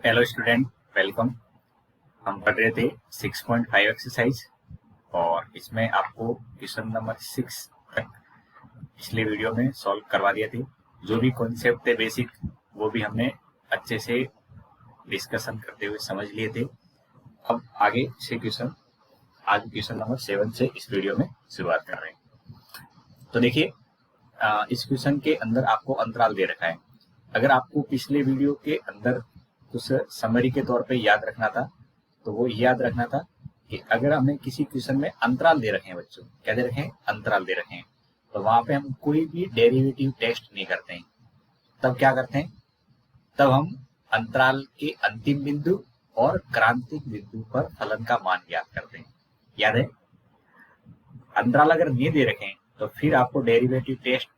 Hello student, welcome. हम पढ़ रहे थे 6.5 एक्सरसाइज और इसमें आपको क्वेश्चन नंबर 6 तक पिछले वीडियो में सॉल्व करवा दिए थे। जो भी कॉन्सेप्ट थे बेसिक वो भी हमने अच्छे से डिस्कशन करते हुए समझ लिए थे। अब आगे से आज क्वेश्चन नंबर 7 से इस वीडियो में शुरुआत कर रहे हैं। तो देखिए, इस क्वेश्चन के अंदर आपको अंतराल दे रखा है। अगर आपको पिछले वीडियो के अंदर कुछ समरी के तौर पे याद रखना था तो वो याद रखना था कि अगर हमें किसी क्वेश्चन में अंतराल दे रखे हैं, बच्चों क्या दे रखे हैं, अंतराल दे रखे हैं, तो वहां पे हम कोई भी डेरिवेटिव टेस्ट नहीं करते हैं। तब क्या करते हैं, तब हम अंतराल के अंतिम बिंदु और क्रांतिक बिंदु पर फलन का मान ज्ञात करते हैं। याद है, अंतराल अगर नहीं दे रखे हैं तो फिर आपको डेरिवेटिव टेस्ट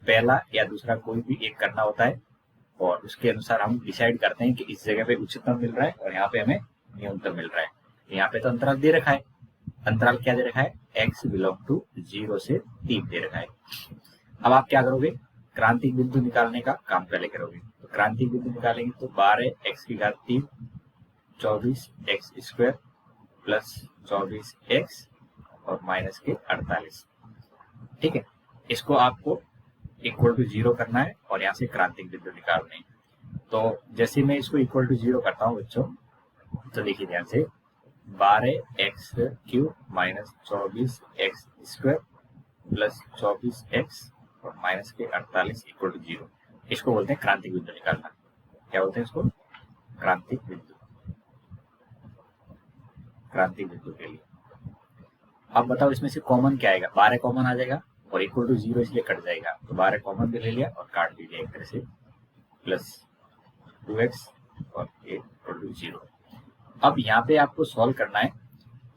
पहला या दूसरा कोई भी एक करना होता है और उसके अनुसार हम डिसाइड करते हैं कि इस जगह पे उच्चतम मिल रहा है और यहाँ पे हमें न्यूनतम मिल रहा है। यहाँ पे तो अंतराल दे रखा है। अंतराल क्या दे रखा है, x बिलोंग टू 0 से 3 दे रखा है। अब आप क्या करोगे, क्रांतिक बिंदु निकालने का काम पहले करोगे। तो क्रांतिक बिंदु निकालेंगे तो 12x3 24x² प्लस 24x और माइनस के 48। ठीक है, इसको आपको इक्वल टू 0 करना है और यहाँ से क्रांतिक बिंदु निकालने हैं। तो जैसे मैं इसको इक्वल टू 0 करता हूँ बच्चों, तो देखिए ध्यान से, 12x³ minus 24x² plus 24x और माइनस के 48 इक्वल टू 0। इसको बोलते हैं क्रांतिक बिंदु निकालना। क्या बोलते हैं इसको, क्रांतिक बिंदु। क्रांतिक बिंदु के लिए अब बताओ इसमें से कॉमन क्या आएगा, 12 कॉमन आ जाएगा और इक्वल टू 0 इसलिए कट जाएगा, तो 12 कॉमन भी ले लिया और काट दीजिए एक तरह से, प्लस 2x और इक्वल टू 0। अब यहाँ पे आपको सॉल्व करना है।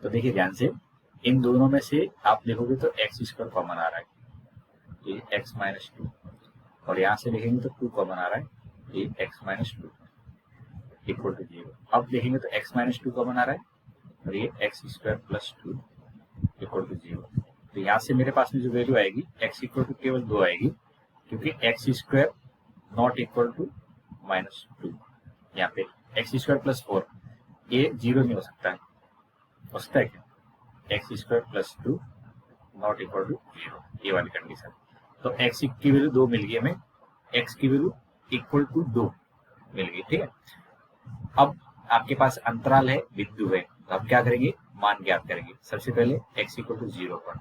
तो देखिए ध्यान से, इन दोनों में से आप देखोगे तो x² कॉमन आ रहा है, ये x माइनस 2, और यहाँ से देखेंगे तो 2 कॉमन आ रहा है, ये x माइनस 2 इक्वल टू 0। अब देखेंगे तो x माइनस 2 कॉमन आ रहा है और ये x² प्लस 2 इक्वल टू 0। तो यहाँ से मेरे पास में जो वैल्यू आएगी x इक्वल टू केवल 2 आएगी, क्योंकि x² not equal to minus 2। यहाँ पे x² प्लस 4 ये 0 नहीं हो सकता है, हो सकता है क्या, x² plus 2 not equal to 0, ये वाली कंडीशन। तो x की वैल्यू 2 मिल गई हमें, x की वैल्यू इक्वल टू 2 मिल गई। ठीक है, अब आपके पास अंतराल है, बिंदु है, तो हम क्या करेंगे, मान ज्ञात करेंगे। सबसे पहले x इक्वल टू 0 पर,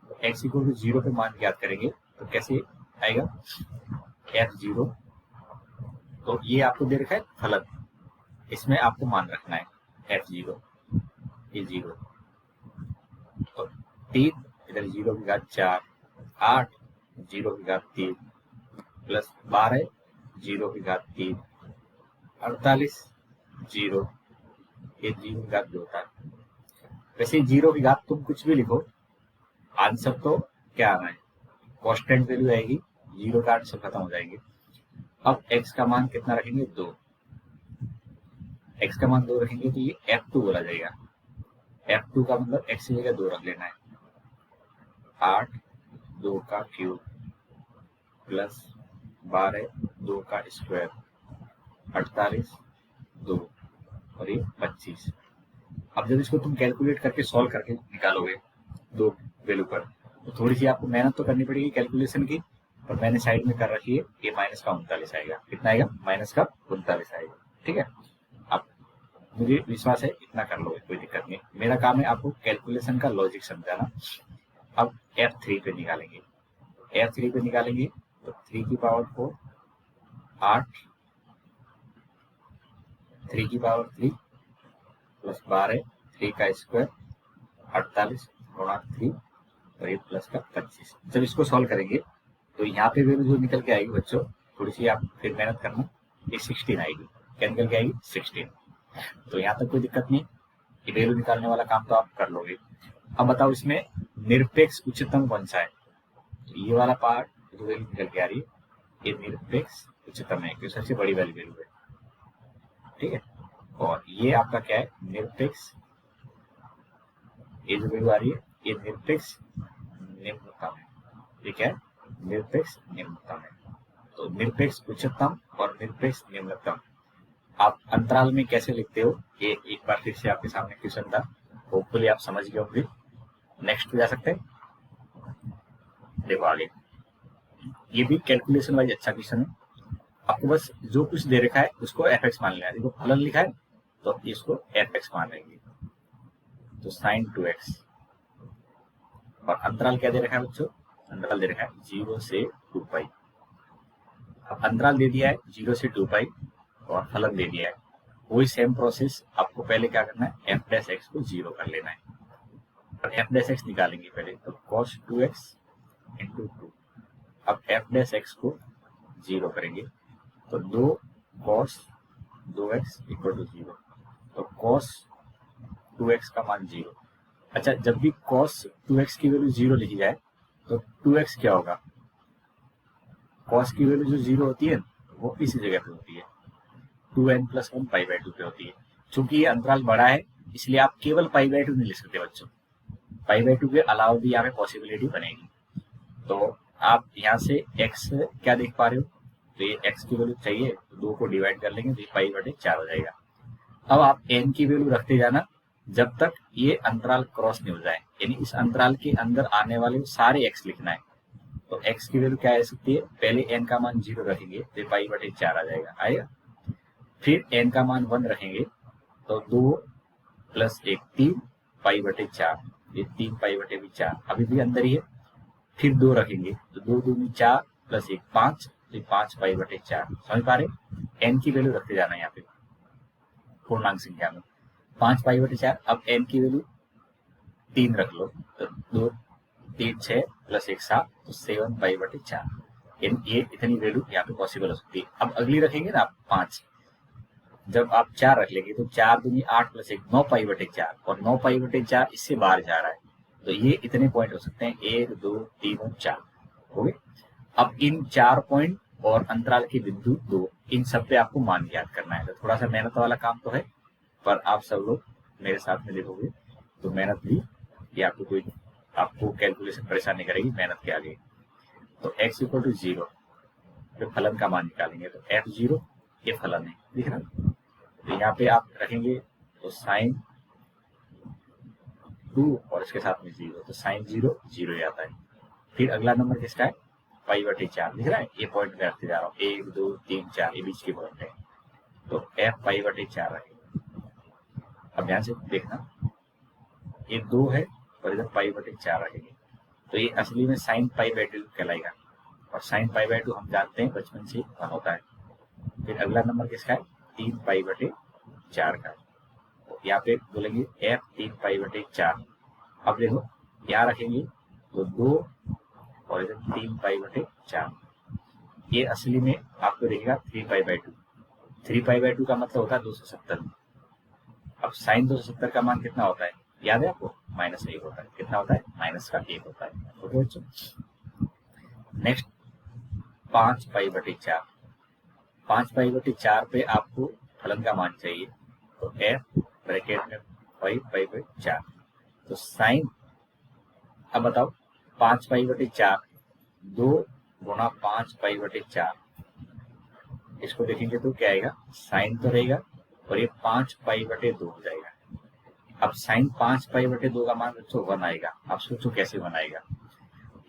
तो x इक्वल टू 0 पे मान ज्ञात करेंगे तो कैसे आएगा, f0। तो ये आपको दे रखा है फलन, इसमें आपको मान रखना है f0, ये 0, तो 3 इधर 0 की घात 4, 8 0 की घात 3 प्लस 12 0 की घात 3, 48 0, ये 0 की घात 2 होता है। वैसे 0 की घात तुम कुछ भी लिखो, आंसर तो क्या आना है, कांस्टेंट वैल्यू आएगी, 0 का आंसर खत्म हो जाएंगे। अब x का मान कितना रखेंगे, 2, x का मान 2 रखेंगे तो ये f2 बोला जाएगा। f2 का मतलब x की जगह 2 रख लेना है, 8 2 का क्यूब प्लस 12 2 का स्क्वायर 48 2 और ये 25। अब जब इसको तुम कैलकुलेट करके सॉल्व करके निकालोगे दो वैल्यू पर, तो थोड़ी सी आपको मेहनत तो करनी पड़ेगी कैलकुलेशन की, पर मैंने साइड में कर रखी है, ये माइनस का 39 आएगा। कितना आएगा, माइनस का 39 आएगा। ठीक है, अब मुझे विश्वास है इतना कर लोगे, कोई दिक्कत नहीं। मेरा काम है आपको कैलकुलेशन का लॉजिक समझाना। अब f3 पे निकालेंगे, f3 पे निकालेंगे तो 3 की पावर 4 8, 3 की पावर 3 प्लस 12 3 का स्क्वायर 48 गुणा 3 और ये प्लस का 25। जब इसको सॉल्व करेंगे तो यहाँ पे वैल्यू जो निकल के आएगी बच्चों, थोड़ी सी आप फिर मेहनत करना, ये 16 आएगी। क्या निकल के आएगी, 16। तो यहाँ तक कोई दिक्कत नहीं, ये वैल्यू निकालने वाला काम तो आप कर लोगे। अब बताओ इसमें निरपेक्ष उच्चतम कौन सा है, तो ये वाला पार्ट जो वैल्यू निकल के आ रही है ये निरपेक्ष उच्चतम है, क्योंकि सबसे बड़ी वैल्यू है। ठीक है, और ये आपका क्या है, निरपेक्ष, ये जो वैल्यू आ रही है ये निरपेक्ष निम्नतम है। ये क्या है, निरपेक्ष निम्नतम है। तो निरपेक्ष उच्चतम और निरपेक्ष निम्नतम आप अंतराल में कैसे लिखते हो ये एक बार फिर से आपके सामने क्वेश्चन था, होपफुली आप समझ गए होंगे। नेक्स्ट पे जा सकते हैं। देखो आगे, ये भी कैलकुलेशन वाइज अच्छा क्वेश्चन है। आपको बस जो कुछ दे रखा है उसको एफ एक्स मान लेना है। देखो फलन लिखा है तो इसको एफ एक्स मान लेंगे, तो साइन 2x। और अंतराल क्या दे रखा है बच्चों, अंतराल दे रखा है 0 से 2 पाई। अब अंतराल दे दिया है 0 से 2 पाई और फलन दे दिया है, वही सेम प्रोसेस आपको पहले क्या करना है, एफ डैश एक्स को 0 कर लेना है। और एफ डैश एक्स निकालेंगे पहले, तो cos 2x इंटू 2। अब एफ डैश एक्स को 0 करेंगे तो 2 cos 2x इक्वल टू 0। तो cos 2x का मान 0। अच्छा, जब भी cos 2x की वैल्यू 0 लिखी जाए तो 2x क्या होगा, cos की वैल्यू जो 0 होती है वो इसी जगह पे होती है, 2n + 1 π/2 पे होती है। चूंकि ये अंतराल बड़ा है इसलिए आप केवल π/2 नहीं लिख सकते बच्चों, π/2 के अलावा भी यहाँ पे पॉसिबिलिटी बनेगी। तो आप यहाँ से x क्या देख पा रहे हो, तो ये x की वैल्यू चाहिए तो 2 को डिवाइड कर लेंगे तो ये π/4 हो जाएगा। अब आप n की वैल्यू रखते जाना जब तक ये अंतराल क्रॉस नहीं हो जाए, यानी इस अंतराल के अंदर आने वाले सारे x लिखना है। तो x की वैल्यू क्या आ सकती है, पहले n का मान 0 रखेंगे तो π/4 आ जाएगा, आएगा। फिर n का मान 1 रखेंगे तो 2 + 1 3 π/4, ये 3 π/4 अभी भी अंदर ही है। फिर 2 रखेंगे तो 2 दूनी 4 + 1 5, तो 5 π/4। समझ पा रहे, n की वैल्यू रखते जाना है यहाँ पे पूर्णांक संख्या में, 5 π/4। अब n की वैल्यू 3 रख लो तो 2 3 6 + 1 7, तो 7 π/4। ये इतनी वैल्यू यहाँ पे पॉसिबल हो सकती है। अब अगली रखेंगे ना आप 5, जब आप 4 रख लेंगे तो 4 दूनी 8 + 1 9 π/4, और 9 π/4 इससे बाहर जा रहा है, तो ये इतने पॉइंट हो सकते हैं 1 2 3 और 4 हो गए। अब इन 4 पॉइंट और अंतराल के बिंदु 2, इन सब पे आपको मान ज्ञात करना है। तो थोड़ा सा मेहनत वाला काम तो है, पर आप सब लोग मेरे साथ में देखोगे तो मेहनत भी, ये आपको कैलकुलेशन परेशान नहीं करेगी मेहनत के आगे। तो x = 0 फिर फलन का मान निकालेंगे, तो f0 ये फलन है, दिख रहा है। तो यहाँ पे आप रखेंगे तो साइन 2 और इसके साथ में 0, तो साइन 0 0 आता है। फिर अगला नंबर किसका है, π/4 दिख रहा है, ये पॉइंट में रखते जा रहा हूँ, 1 2 3 4 ये बीच के पॉइंट है, तो f π/4 रहेगा। अब ध्यान से देखना, ये 2 है और इधर π/4 रहेंगे, तो ये असली में साइन π/2 कहलाएगा, और साइन π/2 हम जानते हैं बचपन से 1 होता है। फिर अगला नंबर किसका है, 3 π/4 का, तो यहाँ पे बोलेंगे f 3 π/4। अब देखो यहाँ रखेंगे तो 2 और इधर 3 π/4, ये असली में आपको देखेगा 3 π/2। 3 π/2 का मतलब होता है 270। अब साइन 270 का मान कितना होता है, याद है आपको, -1 होता है। कितना होता है, -1 होता है। ओके बच्चों, नेक्स्ट 5 π/4। 5 π/4 पे आपको फलन का मान चाहिए, तो f ब्रैकेट में 5 π/4, तो साइन, अब बताओ 5 π/4 2 गुणा 5 π/4, इसको देखेंगे तो क्या आएगा, साइन तो रहेगा और ये 5 π/2 हो जाएगा। अब साइन 5 π/2 का मान बच्चों 1 आएगा। आप सोचो कैसे 1 आएगा,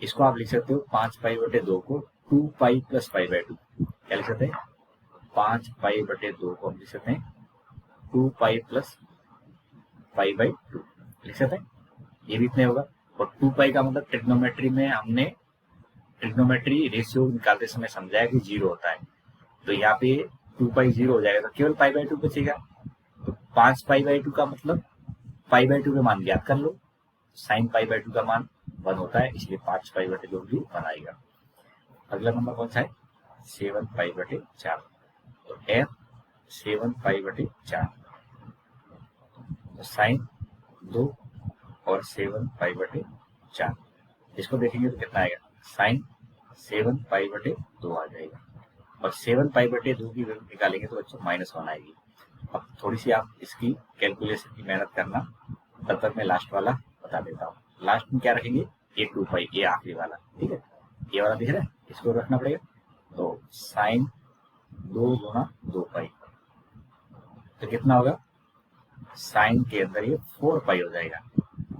इसको आप लिख सकते हो 5 π/2 को 2π + π/2, क्या लिख सकते हैं, 5 π/2 को हम लिख सकते हैं 2π + π/2 लिख सकते हैं, ये भी इतने होगा। और 2π का मतलब ट्रिग्नोमेट्री में हमने ट्रिग्नोमेट्री रेशियो निकालते समय समझा है कि 0 होता है, तो यहाँ पे 2π 0 हो जाएगा, तो केवल π/2 बचेगा। तो 5 π/2 का मतलब π/2 के मान ज्ञात कर लो, साइन π/2 का मान 1 होता है, इसलिए 5 π/2 भी 1 आएगा। अगला नंबर कौन सा है, 7 π/4, तो f 7 π/4, तो साइन 2 और 7 π/4, इसको देखेंगे तो कितना आएगा, साइन 7 π/2 आ जाएगा। और 7 π/2 की वैल्यू निकालेंगे तो बच्चों -1 आएगी। अब थोड़ी सी आप इसकी कैलकुलेशन की मेहनत करना, तब तक मैं लास्ट वाला बता देता हूँ। लास्ट में क्या रखेंगे, ये 2π, ये आखिरी वाला, ठीक है, ये वाला दिख रहा है, इसको रखना पड़ेगा। तो साइन 2 गुणा 2π, तो कितना होगा, साइन के अंदर ये 4 पाई हो जाएगा,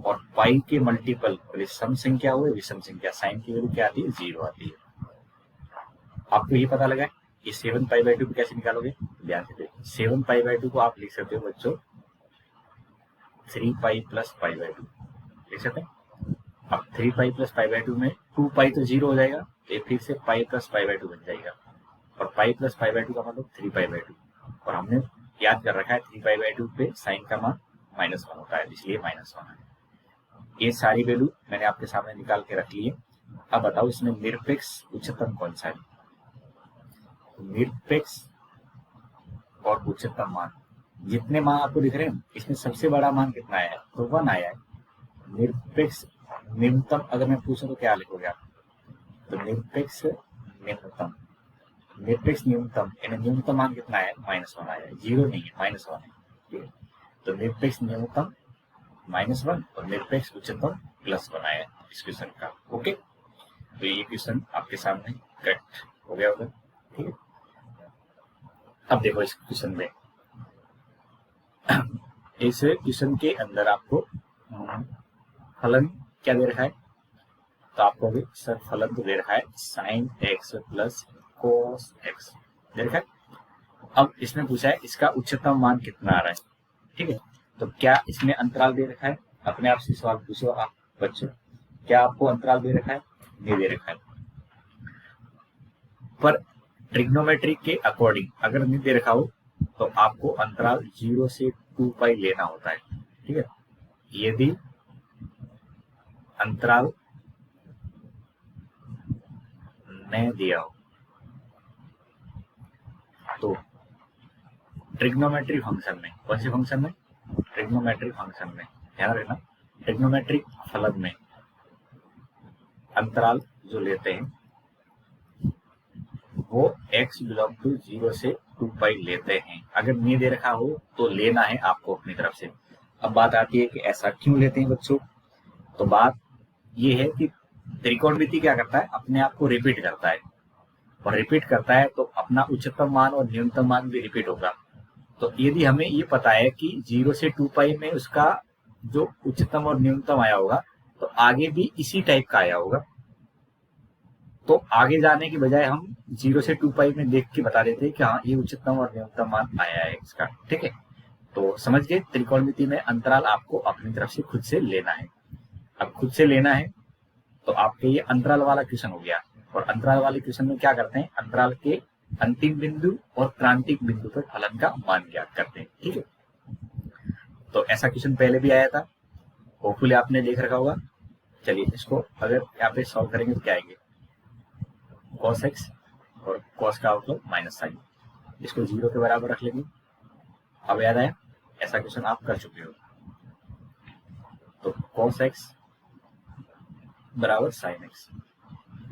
और पाई के मल्टीपल विषम संख्या हुए, विषम संख्या साइन की वैल्यू क्या आती है, 0 आती है। आपको ये पता लगा कि 7 पाई बाई 2 कैसे निकालोगे, ध्यान से देखो। 7 पाई बाई 2 को आप लिख सकते हो बच्चों 3 पाई प्लस पाई बाई 2 लिख सकते हैं। अब 3 पाई प्लस पाई बाई 2 में 2 पाई तो 0 हो जाएगा, ये फिर से पाई प्लस पाई बाई 2 बन जाएगा, और पाई प्लस पाई बाई 2 का मतलब 3 पाई बाई 2, और हमने याद कर रखा है 3 पाई बाई 2 पे साइन का मान -1 होता है, इसलिए -1 है। ये सारी वैल्यू मैंने आपके सामने निकाल के रख ली है। अब बताओ इसमें निरपेक्ष उच्चतम कौन सा है। निरपेक्ष और उच्चतम मान, जितने मान आपको दिख रहे हैं इसमें सबसे बड़ा मान कितना आया है, तो 1 आया है। निरपेक्ष न्यूनतम अगर मैं पूछूं तो क्या लिखोगे आप, तो निरपेक्ष न्यूनतम, निरपेक्ष न्यूनतम यानी न्यूनतम मान कितना है, -1 आया है, 0 नहीं है, -1 है, ठीक है। तो निरपेक्ष न्यूनतम -1 और निरपेक्ष उच्चतम +1 आया है इस क्वेश्चन का। ओके, तो ये क्वेश्चन आपके सामने कट हो गया होगा, ठीक है। अब देखो इस क्वेश्चन में, इस क्वेश्चन के अंदर आपको फलन क्या दे रखा है, तो आपको भी सर फलन तो दे रखा है sin x plus cos x दे रखा है। अब इसमें पूछा है इसका उच्चतम मान कितना आ रहा है, ठीक है। तो क्या इसमें अंतराल दे रखा है, अपने आप से सवाल पूछो आप बच्चों, क्या आपको अंतराल दे रखा है, नहीं दे रखा है। पर ट्रिग्नोमेट्री के अकॉर्डिंग अगर नहीं दे रखा हो तो आपको अंतराल 0 से 2 पाई लेना होता है, ठीक है। यदि अंतराल नहीं दिया हो तो ट्रिग्नोमेट्री फंक्शन में, कौन से फंक्शन में, ट्रिग्नोमेट्रिक फंक्शन में, ध्यान रखना, ट्रिग्नोमेट्रिक फलन में अंतराल जो लेते हैं वो x बिलोंग टू 0 से 2 पाई लेते हैं। अगर नहीं दे रखा हो तो लेना है आपको अपनी तरफ से। अब बात आती है कि ऐसा क्यों लेते हैं बच्चों, तो बात ये है कि त्रिकोणमिति क्या करता है, अपने आप को रिपीट करता है, और रिपीट करता है तो अपना उच्चतम मान और न्यूनतम मान भी रिपीट होगा। तो यदि हमें ये पता है कि 0 से 2 पाई में उसका जो उच्चतम और न्यूनतम आया होगा तो आगे भी इसी टाइप का आया होगा, तो आगे जाने की बजाय हम 0 से 2 पाई में देख के बता देते हैं कि हाँ ये उच्चतम और न्यूनतम मान आया है इसका, ठीक है। तो समझ गए, त्रिकोणमिति में अंतराल आपको अपनी तरफ से खुद से लेना है। अब खुद से लेना है तो आपके ये अंतराल वाला क्वेश्चन हो गया, और अंतराल वाले क्वेश्चन में क्या करते हैं, अंतराल के अंतिम बिंदु और क्रांतिक बिंदु पर फलन का मान ज्ञात करते हैं, ठीक है। तो ऐसा क्वेश्चन पहले भी आया था, होपफुली आपने देख रखा होगा। चलिए इसको अगर यहाँ पे सॉल्व करेंगे तो क्या आएंगे, cos x और cos का आउटपुट माइनस साइन, इसको 0 के बराबर रख लेंगे। अब याद आया, ऐसा क्वेश्चन आप कर चुके हो। तो cos x बराबर sin x,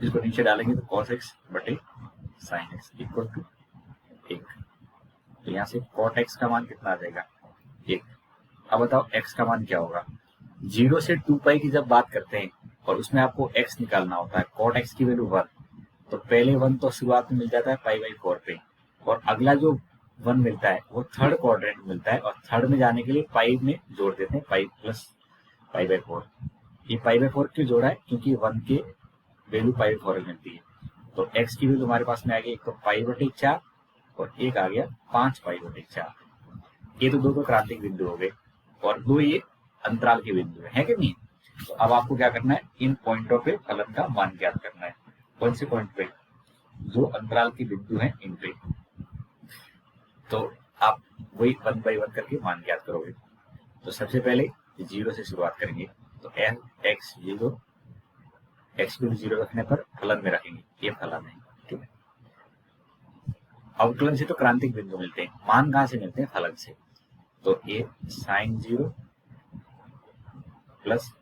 इसको नीचे डालेंगे तो cos x बटे sin x इक्वल टू 1। तो यहाँ से cot x का मान कितना आ जाएगा, 1। अब बताओ x का मान क्या होगा, 0 से 2 पाई की जब बात करते हैं और उसमें आपको x निकालना होता है, cot x की वैल्यू 1, तो पहले 1 तो शुरुआत में मिल जाता है पाई बाई 4 पे, और अगला जो 1 मिलता है वो थर्ड क्वाड्रेंट में मिलता है, और थर्ड में जाने के लिए पाई में जोड़ देते हैं, पाई प्लस पाई बाई 4। ये पाई बाई 4 क्यों जोड़ा है, क्योंकि 1 की वैल्यू पाई बाई 4 मिलती है। तो x की वैल्यू हमारे पास में आ गई, एक तो पाई बटे 4 और एक आ गया 5 पाई बटे 4। ये तो दो क्रांतिक बिंदु हो गए, और 2 ये अंतराल के बिंदु है कि नहीं। तो अब आपको क्या करना है, इन पॉइंटों पे फलन का मान ज्ञात करना है। कौन से पॉइंट पे, जो अंतराल के बिंदु हैं इन पे। तो आप वही 1 बाई 1 करके मान ज्ञात करोगे। तो सबसे पहले 0 से शुरुआत करेंगे, तो x 0, x को 0 रखने पर फलन में रखेंगे, ये फलन है, ठीक है। अवकलन से तो क्रांतिक बिंदु मिलते हैं, मान कहाँ से मिलते हैं, फलन से। तो ये sin 0 प्लस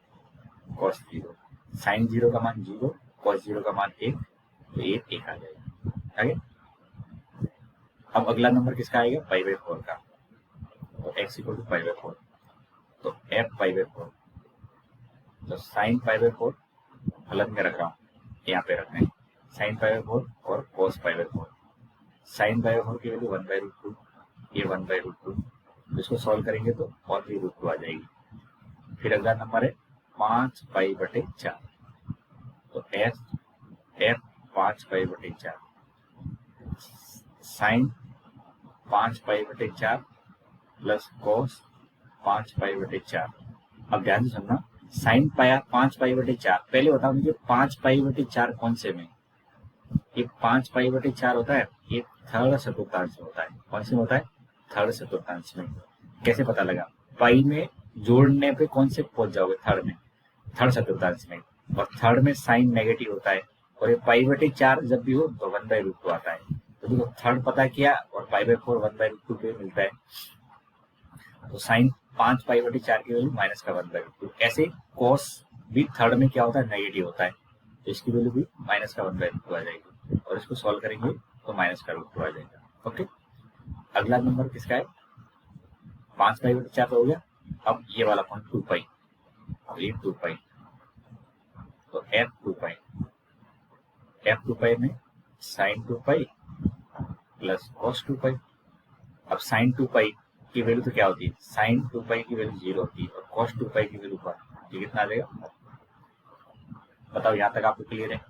cos 0, sin 0 का मान 0, cos 0 का मान 1, तो ये 1 आ जाएगा, आगे। अब अगला नंबर किसका आएगा, पाई बाई 4 का, तो x equal to pi by 4, तो f पाई बाई 4, तो साइन पाई बाई 4 फलन में रख रहा हूँ, यहाँ पे रखना है साइन पाई बाई 4 और cos pi by 4। Sine pi by 4 की वैल्यू 1 बाई रूट 2, ये 1 बाई रूट 2, इसको सॉल्व करेंगे तो और भी रूट 2 आ जाएगी। फिर अगला नंबर है 5π/4, तो एफ 5π/4 साइन 5π/4 प्लस कॉस 5π/4। अब ध्यान से सुनना, साइन पाया 5π/4, पहले बताओ मुझे 5π/4 कौन से में? ये 5π/4 होता है, ये थर्ड चतुर्थांश में होता है। कौन से में होता है? थर्ड चतुर्थांश में। कैसे पता लगा? पाई में जोड़ने पे कौन से पहुंच जाओगे? थर्ड में, थर्ड चतुर्थांश में। और थर्ड में साइन नेगेटिव होता है, और ये π/4 जब भी हो तो 1/√2 आता है। तो देखो थर्ड पता किया और π/4 1/√2 पे मिलता है, तो साइन 5π/4 की वैल्यू माइनस का 1/√2। ऐसे कॉस भी थर्ड में क्या होता है? नेगेटिव होता है, तो इसकी वैल्यू भी माइनस का 1/√2 आ जाएगी। और इसको सॉल्व करेंगे तो माइनस का √2 आ जाएगा। ओके, अगला नंबर किसका है? 5π/4 हो गया। अब ये वाला पॉइंट 2π, अब ये 2π, तो f2π में साइन 2π प्लस कॉस 2π। अब साइन 2π की वैल्यू तो क्या होती है? साइन 2π की वैल्यू 0 होती है, और कॉस 2π की वैल्यू 1। ये कितना आ जाएगा? बताओ, यहाँ तक आपको क्लियर है?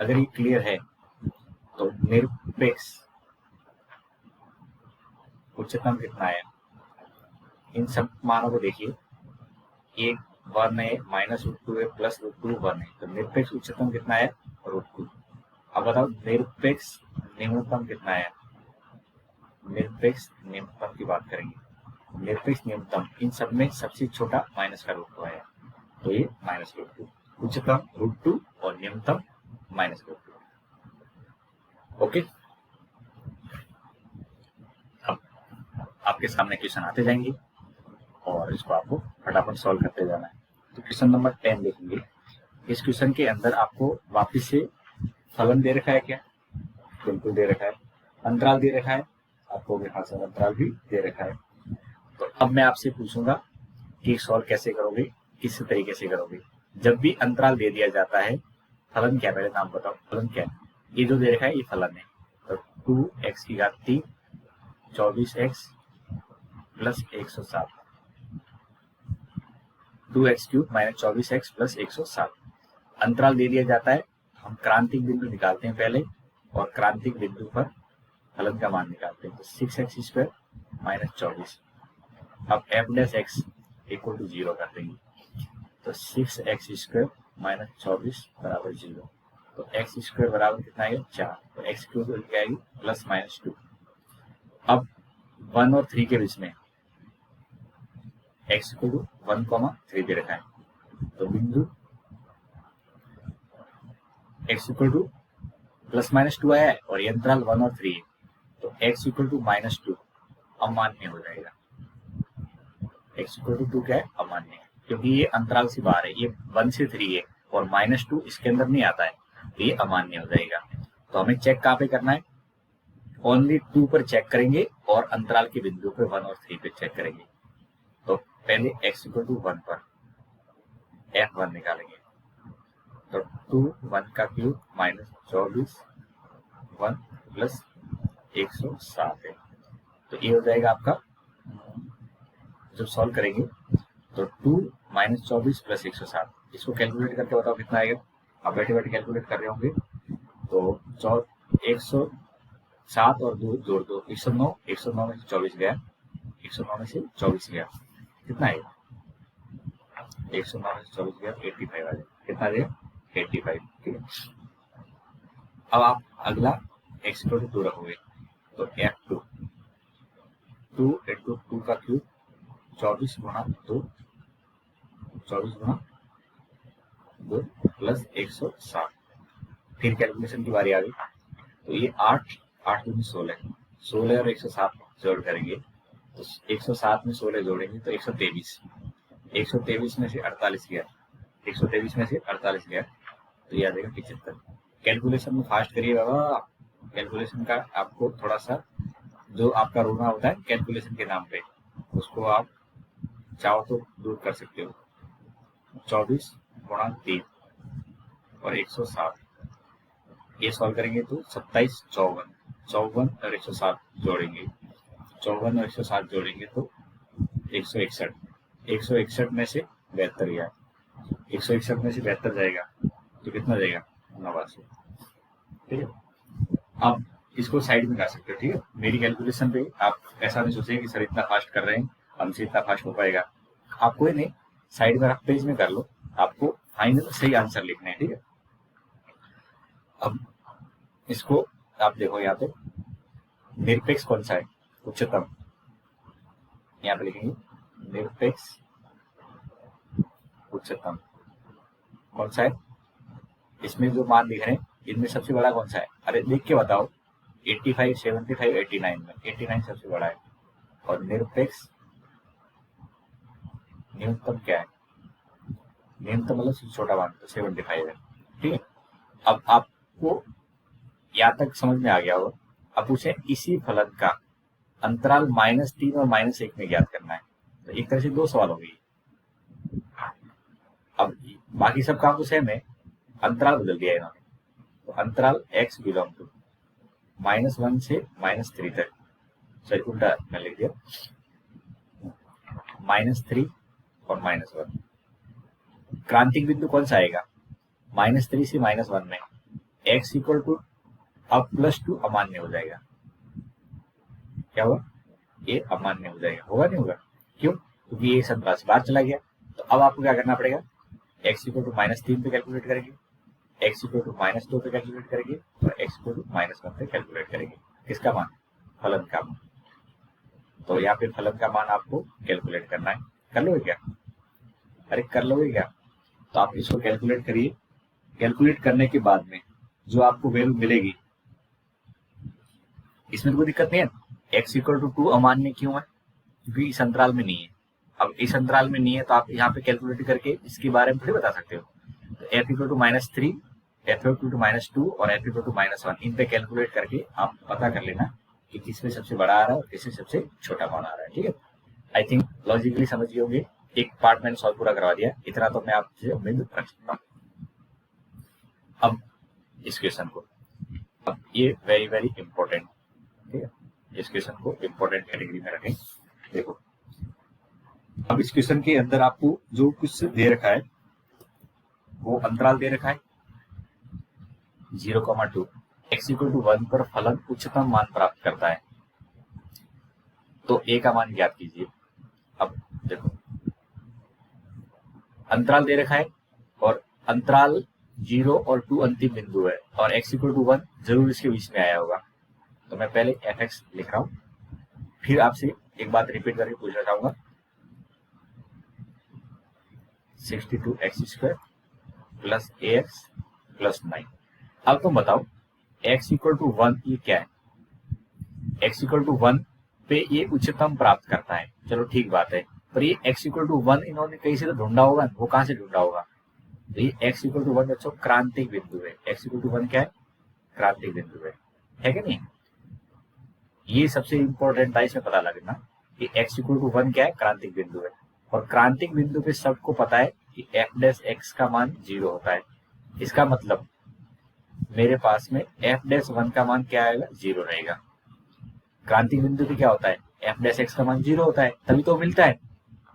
अगर ये क्लियर है तो निरपेक्ष उच्चतम कितना है? इन सब मानों को देखिए, एक 1 है, -√2 है, प्लस √2 1 है, तो निरपेक्ष उच्चतम कितना है? √2। अब बताओ निरपेक्ष न्यूनतम कितना है? निरपेक्ष न्यूनतम की बात करेंगे। निरपेक्ष न्यूनतम इन सब में सबसे छोटा माइनस का √2 आया, तो ये -√2। उच्चतम √2 और न्यूनतम -√2। ओके, अब आपके सामने क्वेश्चन आते जाएंगे और इसको आपको फटाफट सॉल्व करते जाना है। तो क्वेश्चन नंबर 10 देखेंगे। इस क्वेश्चन के अंदर आपको वापिस से फलन दे रखा है क्या? बिल्कुल दे रखा है। अंतराल दे रखा है, आपको विभाजन अंतराल भी दे रखा है। तो अब मैं आपसे पूछूंगा कि सॉल्व कैसे करोगे, किस तरीके से करोगे। जब भी अंतराल दे दिया जाता है, फलन क्या, पहले नाम बताओ, फलन क्या है? ये जो दे रखा है ये फलन है। तो 2x⁻³ 24x plus 107, 2x³ - 24x plus 107। अंतराल दे दिया जाता है, हम क्रांतिक बिंदु निकालते हैं पहले, और क्रांतिक बिंदु पर फलन का मान निकालते हैं। तो 6x² - 24। अब f' = 0 कर देंगे, तो 6x² - 24 बराबर 0। तो x² बराबर कितना आएगा? 4। तो x³ क्या आएगी? +-2। अब 1 और 3 के बीच में x = 1, 3 दे रखा है, तो बिंदु x = +-2 आया है, और ये अंतराल 1 और 3 है, तो x = -2 अमान्य हो जाएगा। x = 2 क्या है? अमान्य, क्योंकि ये अंतराल से बाहर है, ये 1 से 3 है, और -2 इसके अंदर नहीं आता है, तो ये अमान्य हो जाएगा। तो हमें चेक कहाँ पे करना है? ओनली 2 पर चेक करेंगे, और अंतराल के बिंदु पे 1 और 3 पे चेक करेंगे। तो पहले x = 1 पर f1 निकालेंगे, तो 2 1 का क्यूब -24 1 प्लस 107 है, तो ये हो जाएगा आपका। जब सॉल्व करेंगे तो 2 - 24 प्लस 107, इसको कैलकुलेट करके बताओ कितना आएगा। आप बैठे बैठे कैलकुलेट कर रहे होंगे, तो 107 और 2 जोड़ दो, 109, 109 में से 24 गया, 109 में से 24 गया, कितना आएगा? 109 में से 24 गया, 85 आ जाएगा। कितना आएगा? 85। ठीक है, अब आप अगला x = 2 रखोगे, तो f2 2 × 2 का क्यूब 24 × 2 प्लस 107। फिर कैलकुलेशन की बारी आ गई, तो ये 8 दूनी 16 और 107 जोड़ करेंगे, तो 107 में 16 जोड़ेंगे तो 123, 123 में से 48 गया, 123 में से 48 गया, तो ये आ जाएगा 75। कैलकुलेशन में फास्ट करिए बाबा, कैलकुलेशन का आपको थोड़ा सा जो आपका रोना होता है कैलकुलेशन के नाम पे, उसको आप चाहो तो दूर कर सकते हो। 24 × 3 और 107, ये सॉल्व करेंगे तो 27 54 54 और 107 जोड़ेंगे, 54 और 107 जोड़ेंगे तो 161 में से 72 गया, 161 में से 72 जाएगा तो कितना जाएगा 89। ठीक है, अब इसको साइड में कर सकते हो। ठीक है, मेरी कैलकुलेशन पे आप ऐसा नहीं सोचिए कि सर इतना फास्ट कर रहे हैं हमसे इतना फास्ट हो पाएगा, आप कोई नहीं साइड में पेज में कर लो, आपको फाइनल सही आंसर लिखना है। ठीक है, अब इसको आप देखो यहाँ पे निरपेक्ष कौन सा है, उच्चतम, यहाँ पे लिखेंगे निरपेक्ष उच्चतम कौन सा है, इसमें जो मान दिख रहे हैं इनमें सबसे बड़ा कौन सा है, अरे देख के बताओ। 85, 75, 89 में 89 सबसे बड़ा है, और निरपेक्ष न्यूनतम क्या है, न्यूनतम मतलब सबसे छोटा मान तो 75 है। ठीक है, अब आपको यहाँ तक समझ में आ गया होगा। अब पूछे इसी फलन का अंतराल -3 और -1 में ज्ञात करना है, तो एक तरह से 2 सवाल हो गई। अब बाकी सब काम तो सेम है, अंतराल बदल दिया इन्होंने, तो अंतराल x बिलोंग टू -1 से -3 तक, सॉरी उल्टा मैं लिख दिया, -3 और -1। क्रांतिक बिंदु कौन सा आएगा, -3 से -1 में x इक्वल टू अब +2 अमान्य हो जाएगा। क्या हुआ, ये अमान्य हो जाएगा, होगा नहीं होगा, क्यों, क्योंकि ये अंतराल से बाहर चला गया। तो अब आपको क्या करना पड़ेगा, x इक्वल टू -3 पे कैलकुलेट करेंगे, x इक्वल टू -2 पे कैलकुलेट करेंगे और x इक्वल टू -1 पे कैलकुलेट करेंगे। किसका मान, फलन का मान। तो यहाँ पे फलन का मान आपको कैलकुलेट करना है, कर लोगे क्या, अरे कर लोगे क्या, तो आप इसको कैलकुलेट करिए। कैलकुलेट करने के बाद में जो आपको वैल्यू मिलेगी, इसमें तो कोई दिक्कत नहीं है। x इक्वल टू 2 अमान्य क्यों है, क्योंकि इस अंतराल में नहीं है। अब इस अंतराल में नहीं है तो आप यहाँ पे कैलकुलेट करके इसके बारे में थोड़ी बता सकते हो। तो f equal to -3, f equal to -2 और f इक्वल टू -1, इन पे कैलकुलेट करके आप पता कर लेना कि किसमें सबसे बड़ा आ रहा है और किसमें सबसे छोटा मान आ रहा है। ठीक है, आई थिंक लॉजिकली समझ गए होंगे। एक पार्ट मैंने सॉल्व पूरा करवा दिया, इतना तो मैं आपसे उम्मीद रख सकता हूँ। अब इस क्वेश्चन को, अब ये वेरी वेरी इंपॉर्टेंट, ठीक है, इस क्वेश्चन को इंपॉर्टेंट कैटेगरी में रखें। देखो, अब इस क्वेश्चन के अंदर आपको जो कुछ दे रखा है वो अंतराल दे रखा है 0,2, x इक्वल टू 1 पर फलन उच्चतम मान प्राप्त करता है, तो a का मान ज्ञात कीजिए। अब देखो, अंतराल दे रखा है और अंतराल 0 और 2 अंतिम बिंदु है और x इक्वल टू 1 जरूर इसके बीच में आया होगा। तो मैं पहले fx लिख रहा हूं, फिर आपसे एक बात रिपीट करके पूछना चाहूंगा, 62x² प्लस ax प्लस 9। अब तुम बताओ x इक्वल टू 1 ये क्या है, x इक्वल टू 1 पे ये उच्चतम प्राप्त करता है, चलो ठीक बात है, पर ये x इक्वल टू 1 इन्होंने कहीं से तो ढूंढा होगा, वो कहां से ढूंढा होगा, तो ये x इक्वल टू 1 बच्चों क्रांतिक बिंदु है। x इक्वल टू 1 क्या है, क्रांतिक बिंदु है कि नहीं, ये सबसे इंपॉर्टेंट था, इसमें पता लगना कि x इक्वल टू 1 क्या है, क्रांतिक बिंदु है। और क्रांतिक बिंदु पे सबको पता है कि f' का मान 0 होता है। इसका मतलब मेरे पास में f' का मान क्या आएगा, 0 रहेगा। क्रांतिक बिंदु पे क्या होता है, f' का मान 0 होता है, तभी तो मिलता है।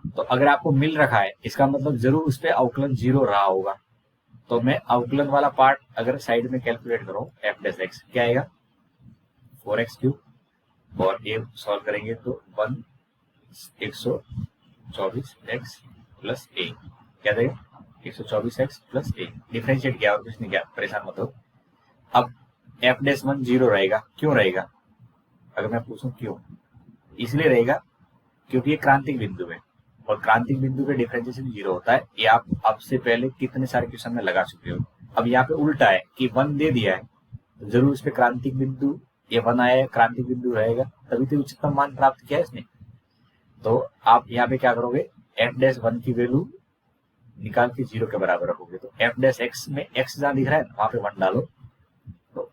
तो अगर आपको मिल रखा है, इसका मतलब जरूर उस पर अवकलन 0 रहा होगा। तो मैं अवकलन वाला पार्ट अगर साइड में कैलकुलेट करूं, f' क्या आएगा 4x³ और a सॉल्व करेंगे तो 124x प्लस a क्या देगा, 124x प्लस a। डिफरेंशिएट किया और कुछ नहीं किया, परेशान मत हो। अब f' 0 रहेगा, क्यों रहेगा, अगर मैं पूछूं क्यों, इसलिए रहेगा क्योंकि ये क्रांतिक बिंदु है और क्रांतिक बिंदु पे डिफरेंशिएशन 0 होता है। ये आप अब से पहले कितने सारे क्वेश्चन में लगा चुके हो। अब यहाँ पे उल्टा है कि 1 दे दिया है, तो जरूर इस पे क्रांतिक बिंदु, ये 1 आया है, क्रांतिक बिंदु रहेगा, तभी तो उच्चतम मान प्राप्त किया है इसने। तो आप यहाँ पे क्या करोगे, f' की वैल्यू निकाल के 0 के बराबर रखोगे। तो f' में x जहां दिख रहा है वहां पे 1 डालो, तो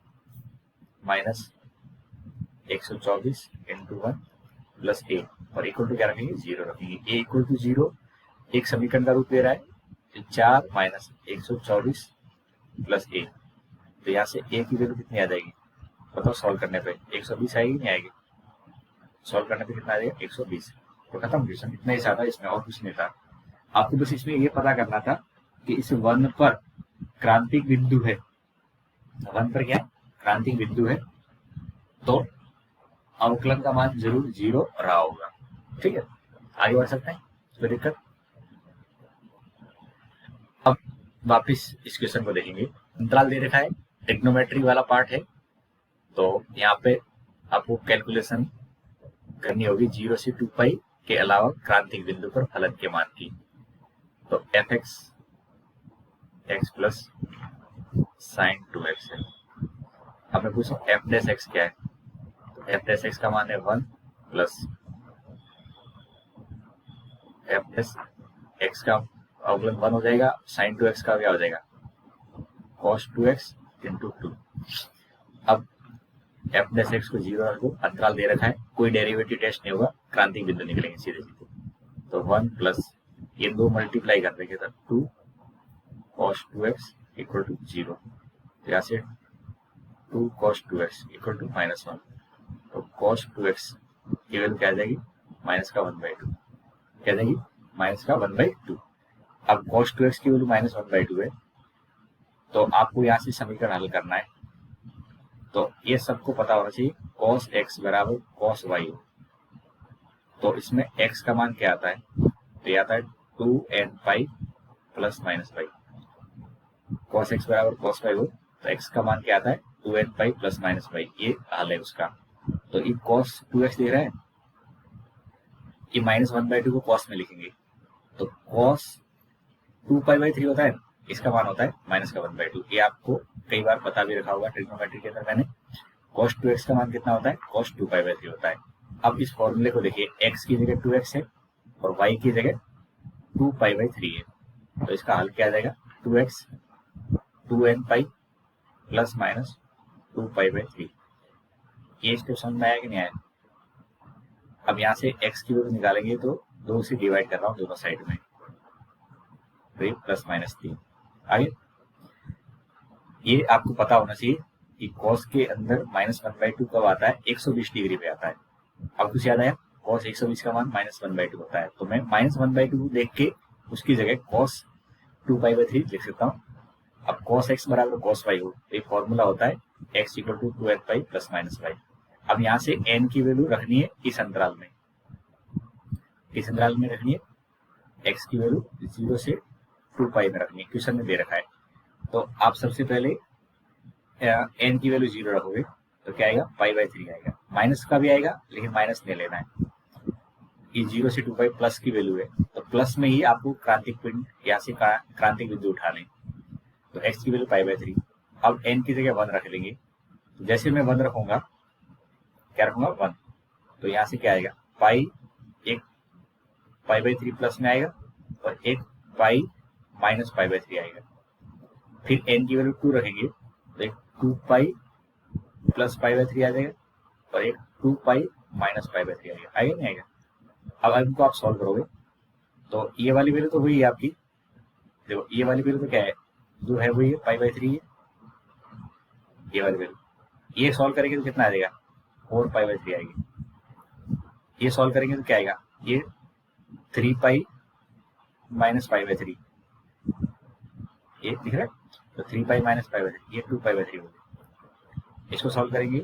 -124 इंटू 1 प्लस a और इक्वल टू क्या रखेंगे, 0 रखेंगे। a इक्वल टू 0 एक समीकरण का रूप ले रहा है, 4 माइनस 124 प्लस a। तो यहाँ से a की वैल्यू कितनी आ जाएगी बताओ, सॉल्व करने पे 120 आएगी नहीं आएगी, सॉल्व करने पे कितना आ जाएगा 120। तो खत्म क्वेश्चन, इतना ही ज्यादा, इसमें और कुछ नहीं था। आपको बस इसमें ये पता करना था कि इस 1 पर क्रांतिक बिंदु है, 1 पर क्या क्रांतिक बिंदु है, तो अवकलन का मान जरूर 0 रहा होगा। ठीक है, आगे बढ़ सकते हैं, कोई दिक्कत। अब वापिस इस क्वेश्चन को देखेंगे। अंतराल दे रखा है, ट्रिग्नोमेट्री वाला पार्ट है, तो यहाँ पे आपको कैलकुलेशन करनी होगी 0 से 2 पाई के अलावा क्रांतिक बिंदु पर फलन के मान की। तो F x plus sign 2x है। अब मैं पूछूं एफ डैश एक्स क्या है, तो एफ डैश एक्स का मान है 1 प्लस एफ डैश एक्स का अवकलन 1 हो जाएगा, साइन 2x का क्या हो जाएगा cos 2x इंटू 2। अब एफ डैश एक्स को 0 रखो, अंतराल दे रखा है, कोई डेरिवेटिव टेस्ट नहीं होगा, क्रांतिक बिंदु निकलेंगे सीधे सीधे। तो 1 प्लस ये 2 मल्टीप्लाई कर देंगे तो 2 cos 2x इक्वल टू 0। यहाँ से 2 cos 2x इक्वल टू -1। तो cos 2x की वैल्यू क्या आ जाएगी माइनस का 1/2, क्या जाएगी माइनस का 1/2। अब cos 2x की वैल्यू -1/2 है, तो आपको यहाँ से समीकरण हल करना है। तो ये सबको पता होना चाहिए cos x बराबर cos y हो, तो इसमें x का मान क्या आता है, तो ये आता है 2n pi plus minus pi. cos x बराबर cos y हो तो x का मान क्या आता है 2n pi plus minus pi, ये हल है उसका। तो ये cos 2x दे रहा है, ये -1/2 को cos में लिखेंगे, तो cos 2π/3 होता है, इसका मान होता है -1/2। ये आपको कई बार पता भी रखा होगा ट्रिग्नोमेट्री के अंदर मैंने। cos 2x का मान कितना होता है cos 2π/3 होता है। अब इस फॉर्मूले को देखिए, x की जगह 2x है और y की जगह 2π/3 है, तो इसका हल क्या आ जाएगा 2x 2n pi plus minus 2π/3। ये स्टेप समझ में आया कि नहीं आया। अब यहाँ से x की वैल्यू निकालेंगे तो 2 से डिवाइड कर रहा हूँ दोनों साइड में, तो ये +-3 आगे। ये आपको पता होना चाहिए कि cos के अंदर -1/2 कब आता है 120 डिग्री पे आता है। अब कुछ याद आया, cos 120 का मान -1/2 होता है, तो मैं -1/2 देख के उसकी जगह cos 2π/3 लिख सकता हूँ। अब cos x बराबर cos y हो, तो ये फॉर्मूला होता है x equal to 2n pi plus minus y। अब यहाँ से n की वैल्यू रखनी है इस अंतराल में, इस अंतराल में रखनी है, x की वैल्यू 0 से 2 पाई में रखनी है, क्वेश्चन में दे रखा है। तो आप सबसे पहले n की वैल्यू 0 रखोगे तो क्या आएगा π/3 आएगा, माइनस का भी आएगा लेकिन माइनस नहीं लेना है। ये 0 से 2 पाई प्लस की वैल्यू है, तो प्लस में ही आपको क्रांतिक पिंड यहाँ से क्रांतिक बिंदु उठा लें, तो x की वैल्यू π/3। अब n की जगह 1 रख लेंगे, तो जैसे मैं 1 रखूंगा, क्या रखूंगा 1, तो यहाँ से क्या आएगा पाई, एक π/3 प्लस में आएगा और एक पाई माइनस π/3 आएगा। फिर n की वैल्यू 2 रखेंगे तो एक 2 पाई प्लस π/3 आ जाएगा और एक 2 पाई माइनस π/3 आएगा, आएगा नहीं आएगा। अब इनको आप सॉल्व करोगे तो ये वाली वैल्यू तो हुई है आपकी, देखो ये वाली वैल्यू तो क्या है जो है वही है π/3 है, ये वाली वैल्यू, ये सॉल्व करेंगे तो कितना आ जाएगा 4 π/3 आएगी। ये सॉल्व करेंगे तो क्या आएगा, ये 3 पाई माइनस π/3, ये दिख रहा है, तो 3 पाई माइनस π/3, ये 2 π/3 हो गया। इसको सॉल्व करेंगे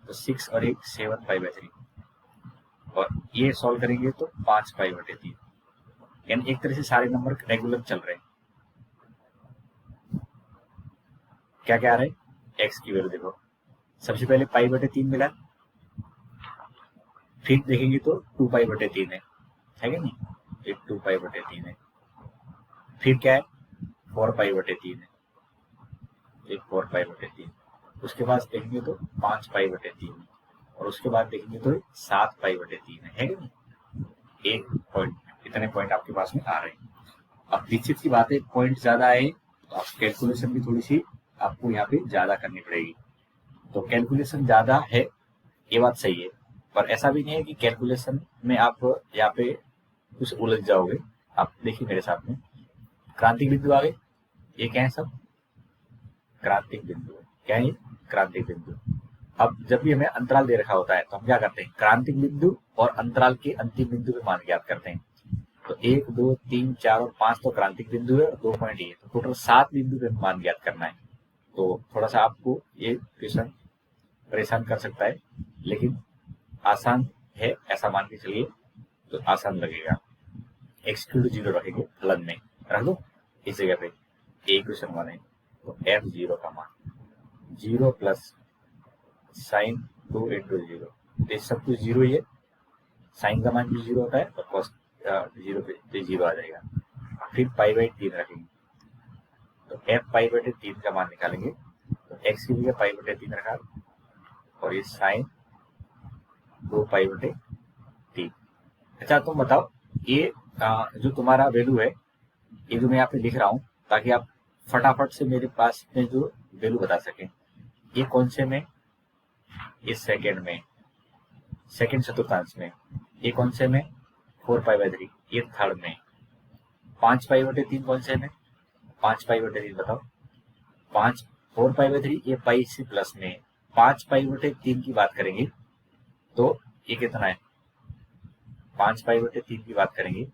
तो 6 और 1 7 π/3, और ये सॉल्व करेंगे तो 5 π/3। यानी एक तरह से सारे नंबर रेगुलर चल रहे हैं। क्या क्या आ रहा है, x की वैल्यू देखो, सबसे पहले π/3 मिला, फिर देखेंगे तो 2 π/3 है क्या नहीं, एक 2 π/3 है, फिर क्या है 4 π/3 है, एक 4 π/3, उसके बाद देखेंगे तो 5 π/3 है, और उसके बाद देखेंगे तो 7 π/3 है कि नहीं। एक पॉइंट, इतने पॉइंट आपके पास में आ रहे हैं। अब निश्चित सी बात है, पॉइंट ज्यादा आए तो आप कैलकुलेशन भी थोड़ी सी आपको यहाँ पे ज्यादा करनी पड़ेगी। तो कैलकुलेशन ज्यादा है ये बात सही है, पर ऐसा भी नहीं है कि कैलकुलेशन में आप यहाँ पे कुछ उलझ जाओगे। आप देखिए मेरे साथ में क्रांतिक बिंदु आ गए, ये क्या है सब क्रांतिक बिंदु है, क्या है ये क्रांतिक बिंदु। अब जब भी हमें अंतराल दे रखा होता है तो हम क्या करते हैं, क्रांतिक बिंदु और अंतराल के अंतिम बिंदु पे मान ज्ञात करते हैं। तो 1, 2, 3, 4 और 5 तो क्रांतिक बिंदु है और 2 पॉइंट ये, तो टोटल 7 बिंदु पे मान ज्ञात करना है। तो थोड़ा सा आपको ये क्वेश्चन परेशान कर सकता है, लेकिन आसान है ऐसा मान के चलिए, तो आसान लगेगा। x = 0 रखेंगे फलन में, रख दो इस जगह पे a क्वेश्चन 1 है, तो f0 का मान 0 प्लस साइन 2 × 0, तो सब कुछ 0 ही है, साइन का मान भी 0 होता है और कॉस 0 पे 0 आ जाएगा। फिर π/3 रखेंगे, तो f π/3 का मान निकालेंगे, तो x की जगह π/3 रखा और ये साइन 2π/3। अच्छा तुम बताओ, ये जो तुम्हारा वैल्यू है, ये जो मैं यहाँ पे लिख रहा हूँ ताकि आप फटाफट से मेरे पास में जो वैल्यू बता सकें, ये कौन से में, ये सेकंड में, सेकंड चतुर्थांश में, ये कौन से में 4π/3, ये थर्ड में, 5π/3 कौन से में, 5π/3 बताओ, 4π/3 ये पाई से प्लस में, 5π/3 की बात करेंगे तो ये कितना है, 5π/3 की बात करेंगे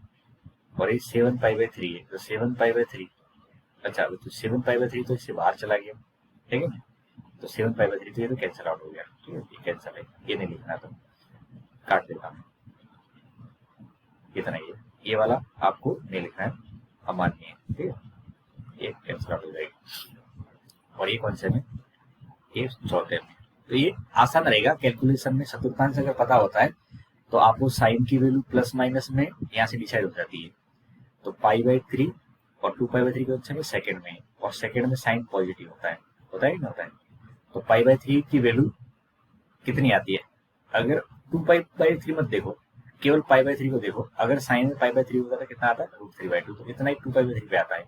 और ये 7π/3 है, तो 7π/3, अच्छा तो 7π/3 तो इससे बाहर चला गया, ठीक है ना, तो 7π/3 तो ये तो कैंसिल आउट हो गया, ठीक है, ये कैंसिल है, ये नहीं लिखना, तो काट देता हूँ, कितना ये वाला आपको नहीं लिखना है, अमान्य है, ठीक है, ये कैंसिल आउट हो जाएगी। और ये कौन से में, ये चौथे में। तो ये आसान रहेगा कैलकुलेशन में, चतुर्थांश अगर पता होता है तो आपको साइन की वैल्यू प्लस माइनस में यहाँ से डिसाइड हो जाती है। तो π/3 और 2π/3 के बच्चे में सेकंड में, और सेकंड में साइन पॉजिटिव होता है कि नहीं होता है। तो π/3 की वैल्यू कितनी आती है, अगर 2π/3 मत देखो, केवल π/3 को देखो, अगर साइन में π/3 होता है कितना आता है, √3/2, तो इतना ही 2π/3 पे आता है।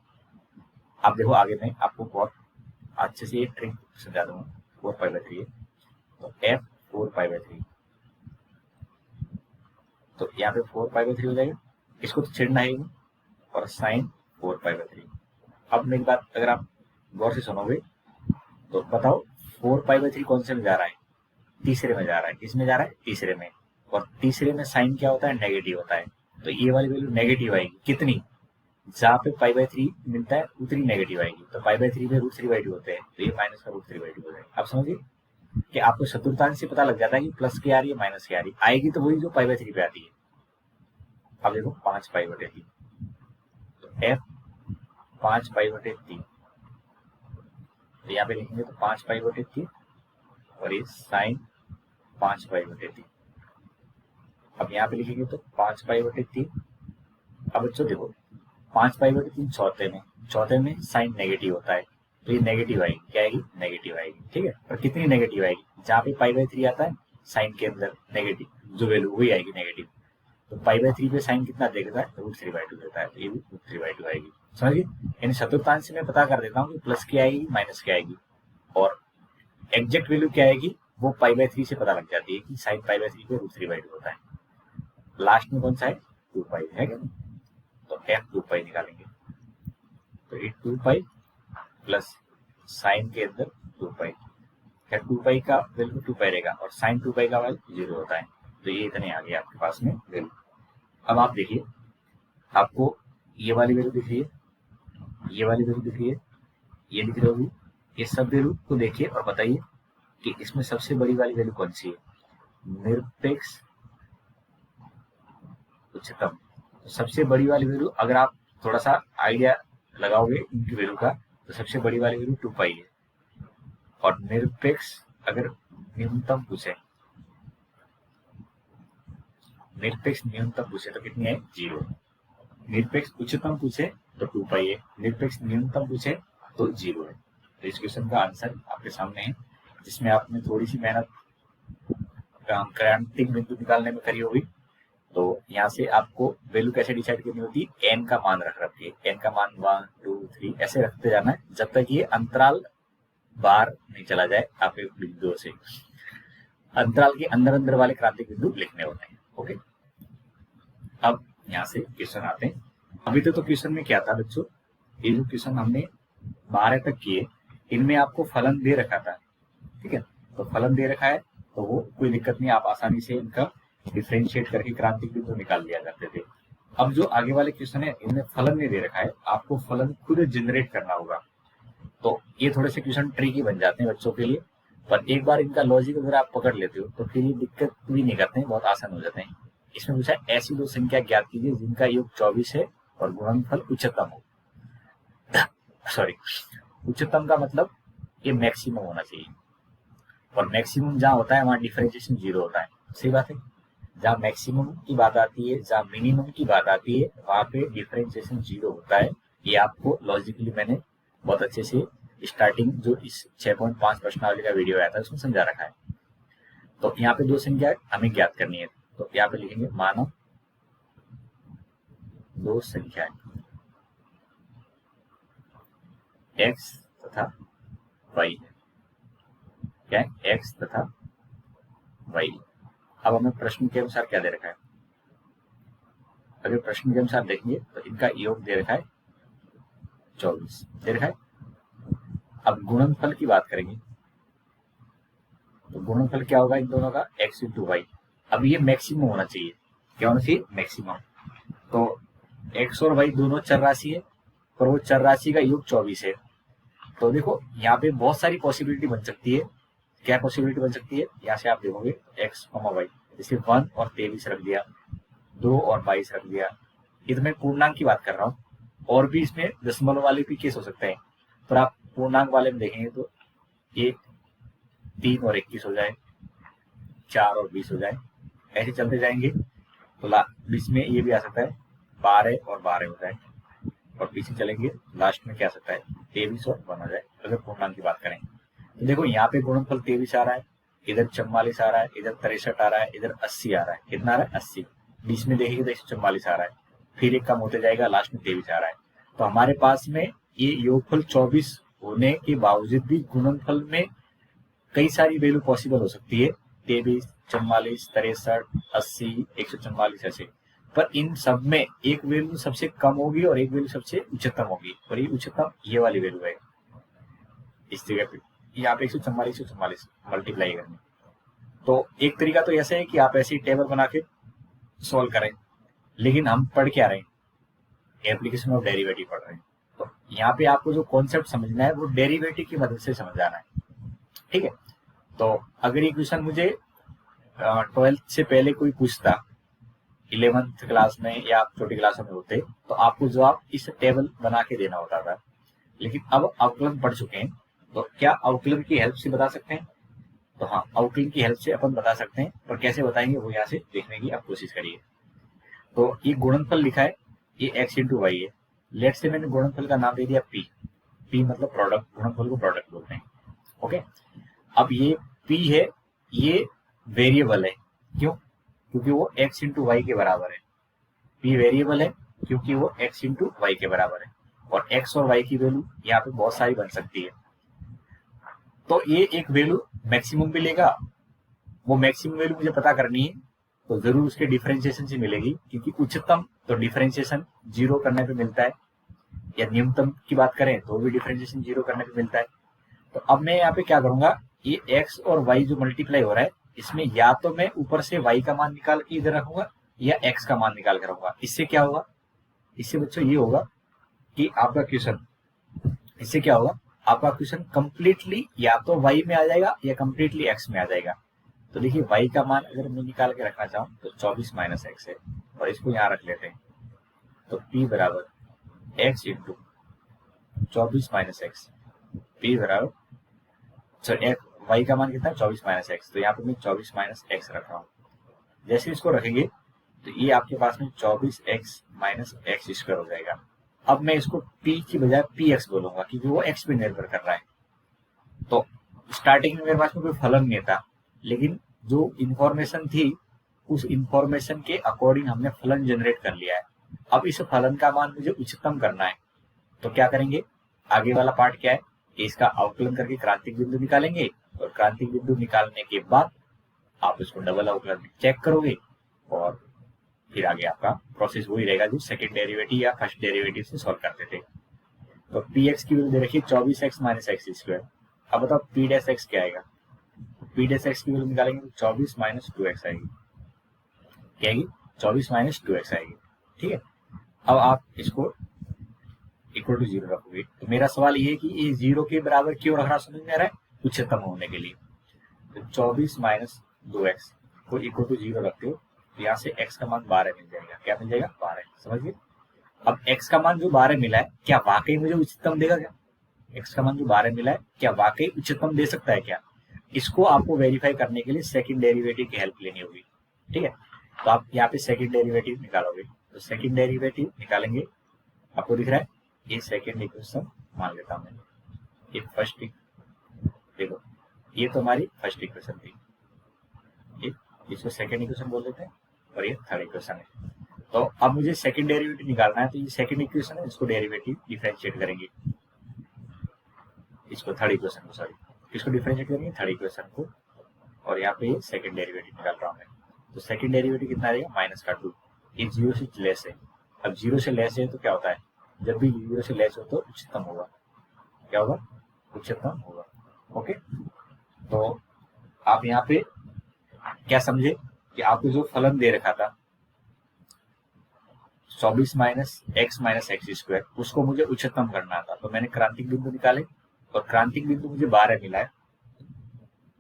आप देखो आगे में आपको बहुत अच्छे से ये ट्रिक समझा दूंगा। 4π/3 है, तो f 4π/3, तो यहाँ पे 4π/3 हो जाएगा, इसको तो छेड़ना है और साइन 4π/3। अब मेरी बात अगर आप गौर से सुनोगे तो बताओ 4π/3 कौन से में जा रहा है, तीसरे में जा रहा है, किसमें जा रहा है, तीसरे में, और तीसरे में साइन क्या होता है, नेगेटिव होता है, तो ये वाली वैल्यू नेगेटिव आएगी, कितनी, जहाँ पे π/3 मिलता है उतनी नेगेटिव आएगी, तो π/3 में √3/2 होते हैं, तो ये माइनस का √3/2 हो जाएगा। आप समझिए कि आपको चतुर्थांश से पता लग जाता है कि प्लस की आ रही है माइनस की आ रही है, आएगी तो वही जो π/3 पे आती है। अब देखो 5π/3, तो f 5π/3, तो यहाँ पे लिखेंगे तो 5π/3 और ये साइन 5π/3। अब यहाँ पे लिखेंगे तो 5π/3। अब बच्चों देखो 5π/3 चौथे में साइन नेगेटिव होता है, तो ये नेगेटिव आएगी, क्या आएगी, नेगेटिव आएगी, ठीक है। पर कितनी नेगेटिव आएगी, जहाँ पे π/3 आता है साइन के अंदर नेगेटिव जो वैल्यू वही आएगी नेगेटिव, तो π/3 पे साइन कितना देता है, √3/2 देता है, तो ये भी √3/2 आएगी। समझिए, यानी चतुर्थांश में पता कर देता हूँ कि प्लस की आएगी माइनस की आएगी, और एग्जैक्ट वैल्यू क्या आएगी वो π/3 से पता लग जाती है कि साइन π/3 पे √3/2 होता है। लास्ट में कौन सा है, 2π है क्या, तो f 2π निकालेंगे, तो ये 2π प्लस साइन के अंदर 2π, क्या 2π का वैल्यू 2π रहेगा और साइन 2π का वैल्यू 0 होता है, तो ये इतने आ गए आपके पास में वैल्यू। अब आप देखिए, आपको ये वाली वैल्यू दिख रही है, ये वाली वैल्यू दिख रही है, ये दिख रही होगी, ये सब वैल्यू को देखिए और बताइए कि इसमें सबसे बड़ी वाली वैल्यू कौन सी है, निरपेक्ष उच्चतम। तो सबसे बड़ी वाली वैल्यू अगर आप थोड़ा सा आइडिया लगाओगे इनकी वैल्यू का, तो सबसे बड़ी वाली वैल्यू 2π है, और निरपेक्ष अगर न्यूनतम पूछे, निरपेक्ष न्यूनतम पूछे तो कितनी है, 0। निरपेक्ष उच्चतम पूछे तो 2π है, निरपेक्ष न्यूनतम पूछे तो 0 है। तो इस क्वेश्चन का आंसर आपके सामने है, जिसमें आपने थोड़ी सी मेहनत क्रांतिक बिंदु निकालने में करी होगी। तो यहाँ से आपको वैल्यू कैसे डिसाइड करनी होती है, एन का मान रख रखिए, एन का मान 1 2 3 ऐसे रखते जाना है जब तक ये अंतराल बाहर नहीं चला जाए आपके बिंदुओं से। अंतराल के अंदर अंदर वाले क्रांतिक बिंदु लिखने होते हैं, ओके। अब यहाँ से क्वेश्चन आते हैं। अभी तो क्वेश्चन में क्या था बच्चों, ये जो क्वेश्चन हमने 12 तक किए, इनमें आपको फलन दे रखा था, ठीक है, तो फलन दे रखा है तो वो कोई दिक्कत नहीं, आप आसानी से इनका डिफरेंशिएट करके क्रांतिक बिंदु निकाल लिया करते थे। अब जो आगे वाले क्वेश्चन है इनमें फलन नहीं दे रखा है, आपको फलन खुद जनरेट करना होगा। तो ये थोड़े से क्वेश्चन ट्रिकी बन जाते हैं बच्चों के लिए, पर एक बार इनका लॉजिक अगर आप पकड़ लेते हो तो फिर ये दिक्कत भी नहीं करते हैं, बहुत आसान हो जाते हैं। इसमें पूछा ऐसी दो संख्या ज्ञात कीजिए जिनका योग 24 है और गुणनफल उच्चतम हो। सॉरी, उच्चतम का मतलब ये मैक्सिमम होना चाहिए, और मैक्सिमम जहाँ होता है वहाँ डिफरेंशिएशन 0 होता है। सही बात है, जहाँ मैक्सिमम की बात आती है, जहाँ मिनिमम की बात आती है, वहां पे डिफरेंशिएशन 0 होता है। ये आपको लॉजिकली मैंने बहुत अच्छे से स्टार्टिंग जो इस 6.5 प्रश्नावली का वीडियो आया था उसमें समझा रखा है। तो यहाँ पे दो संख्या हमें ज्ञात करनी है, तो यहाँ पे लिखेंगे मानो दो संख्याएं x तथा y है। क्या है? x तथा y। अब हमें प्रश्न के अनुसार क्या दे रखा है? अगर प्रश्न के अनुसार देखेंगे तो इनका योग दे रखा है 24 दे रखा है। अब गुणनफल की बात करेंगे तो गुणनफल क्या होगा इन दोनों का? x into y. अब ये मैक्सिमम होना चाहिए, क्या होना चाहिए? मैक्सिमम। तो x और y दोनों चर राशि है, पर वो चर राशि का योग 24 है। तो देखो यहाँ पे बहुत सारी पॉसिबिलिटी बन सकती है। क्या पॉसिबिलिटी बन सकती है? यहाँ से आप देखोगे x, y, जैसे 1 और 23 रख दिया, 2 और 22 रख दिया। ये तो मैं पूर्णांक की बात कर रहा हूँ, और भी इसमें दशमलव वाले भी केस हो सकते हैं, पर आप पूर्णांक वाले में देखेंगे तो 1, 3 और 21 हो जाए, 4 और 20 हो जाए, ऐसे चलते जाएंगे। तो बीच में ये भी आ सकता है 12 और 12 हो जाए, और पीछे चलेंगे लास्ट में क्या आ सकता है? 23 और 1 हो जाए, अगर पूर्णांक की बात करें। तो देखो यहाँ पे गुणनफल 23 आ रहा है, इधर 44 आ रहा है, इधर 63 आ रहा है, इधर 80 आ रहा है। कितना आ रहा है? 80। बीच में देखेंगे तो 144 आ रहा है, फिर एक कम होते जाएगा, लास्ट में 23 आ रहा है। तो हमारे पास में ये योगफल 24 होने के बावजूद भी गुणनफल में कई सारी वैल्यू पॉसिबल हो सकती है, 23, 44, 63, 80, 144 ऐसे। पर इन सब में एक वैल्यू सबसे कम होगी और एक वैल्यू सबसे उच्चतम होगी, और ये उच्चतम ये वाली वैल्यू है इस जगह पे। यहाँ पे 144 मल्टीप्लाई करनी। तो एक तरीका तो ऐसे है कि आप ऐसी टेबल बना के सॉल्व करें, लेकिन हम पढ़ क्या रहे हैं? एप्लीकेशन ऑफ डेरिवेटिव पढ़ रहे हैं। तो यहाँ पे आपको जो कॉन्सेप्ट समझना है वो डेरिवेटिव की मदद से समझ आना है, ठीक है। तो अगर ये क्वेश्चन मुझे 12th से पहले कोई पूछता, 11th क्लास में या छोटी क्लासों में होते, तो आपको जवाब इस टेबल बना के देना होता था। लेकिन अब अवकलन पढ़ चुके हैं, तो क्या अवकलन की हेल्प से बता सकते हैं? तो हाँ, अवकलन की हेल्प से अपन बता सकते हैं, पर कैसे बताएंगे वो यहाँ से देखने की आप कोशिश करिए। तो ये गुणनफल लिखा है, ये x इंटू वाई है। लेट से मैंने गुणनफल का नाम दे दिया p। p मतलब प्रोडक्ट, गुणनफल को प्रोडक्ट बोलते हैं। ओके, अब ये p है, ये वेरिएबल है। क्यों? क्योंकि वो x इंटू वाई के बराबर है। p वेरिएबल है क्योंकि वो x इंटू वाई के बराबर है, और x और y की वैल्यू यहाँ पे बहुत सारी बन सकती है। तो ये एक वैल्यू मैक्सिमम भी लेगा, वो मैक्सिमम वैल्यू मुझे पता करनी है, तो जरूर उसके डिफरेंशिएशन से मिलेगी, क्योंकि उच्चतम तो डिफरेंशिएशन 0 करने पे मिलता है, या न्यूनतम की बात करें तो भी डिफरेंशिएशन 0 करने पे मिलता है। तो अब मैं यहाँ पे क्या करूंगा, ये x और y जो मल्टीप्लाई हो रहा है, इसमें या तो मैं ऊपर से y का मान निकाल के इधर रखूंगा, या x का मान निकाल कर रखूंगा। इससे क्या होगा? इससे बच्चों ये होगा कि आपका क्वेश्चन, इससे क्या होगा, आपका क्वेश्चन कंप्लीटली या तो y में आ जाएगा या कंप्लीटली x में आ जाएगा। तो देखिए y का मान अगर मैं निकाल के रखना चाहूँ तो 24 माइनस x है, और इसको यहाँ रख लेते हैं। तो p बराबर x into 24 minus x, p बराबर y का मान कितना है? 24 माइनस एक्स। तो यहाँ पे मैं 24 माइनस एक्स रख रहा हूँ। जैसे इसको रखेंगे तो ये आपके पास में 24x माइनस एक्स स्क्वायर हो जाएगा। अब मैं इसको p की बजाय px बोलूंगा, क्योंकि वो x पे निर्भर कर रहा है। तो स्टार्टिंग में मेरे पास में कोई फलन नहीं था, लेकिन जो इंफॉर्मेशन थी उस इंफॉर्मेशन के अकॉर्डिंग हमने फलन जनरेट कर लिया है। अब इस फलन का मान मुझे उच्चतम करना है, तो क्या करेंगे? आगे वाला पार्ट क्या है कि इसका अवकलन करके क्रांतिक बिंदु निकालेंगे, और क्रांतिक बिंदु निकालने के बाद आप इसको डबल अवकलन में चेक करोगे, और फिर आगे आपका प्रोसेस वही रहेगा जो सेकंड डेरिवेटिव या फर्स्ट डेरिवेटिव से सॉल्व करते थे। तो px की वैल्यू दे रखी 24x माइनस एक्स स्क्वायर। अब बताओ p डैश x क्या आएगा? पी डैश एक्स की वैल्यू निकालेंगे तो 24 माइनस 2x आएगी, क्या आएगी? 24 माइनस 2x आएगी। ठीक है, अब आप इसको इक्वल टू 0 रखोगे। तो मेरा सवाल ये है कि ये 0 के बराबर क्यों रखना समझ में आ रहा है? उच्चतम होने के लिए। तो 24 माइनस 2x को इक्वल टू 0 रखते हो तो यहाँ से x का मान 12 मिल जाएगा। क्या मिल जाएगा? 12। समझ गए? अब x का मान जो 12 मिला है, क्या वाकई मुझे उच्चतम देगा? क्या x का मान जो 12 मिला है क्या वाकई उच्चतम दे सकता है क्या? इसको आपको वेरीफाई करने के लिए सेकंड डेरिवेटिव की हेल्प लेनी होगी। ठीक है, तो आप यहाँ पे सेकंड डेरिवेटिव निकालोगे। तो सेकंड डेरिवेटिव निकालेंगे, आपको दिख रहा है ये सेकंड इक्वेशन मान लेता हूँ मैं। ये फर्स्ट, देखो ये तो हमारी फर्स्ट इक्वेशन थी, ये इसको सेकंड इक्वेशन बोल देते हैं और ये थर्ड इक्वेशन है। तो अब मुझे सेकंड डेरिवेटिव निकालना है, तो ये सेकंड इक्वेशन है, इसको डेरिवेटिव डिफरेंशिएट करेंगे, इसको थर्ड इक्वेशन को, सॉरी इसको डिफरेंशिएट करेंगे थर्ड इक्वेशन को, और यहाँ पे सेकंड डेरिवेटिव निकाल रहा हूँ मैं। तो सेकंड डेरिवेटिव कितना आएगा? माइनस का 2। ये 0 से लेस है। अब 0 से लेस है तो क्या होता है? जब भी 0 से लेस हो तो उच्चतम होगा। क्या होगा? उच्चतम होगा। ओके, तो आप यहाँ पे क्या समझे कि आपको जो फलन दे रखा था 24 माइनस एक्स स्क्वायर, उसको मुझे उच्चतम करना था। तो मैंने क्रांतिक बिंदु निकाले और क्रांतिक बिंदु मुझे 12 मिला है।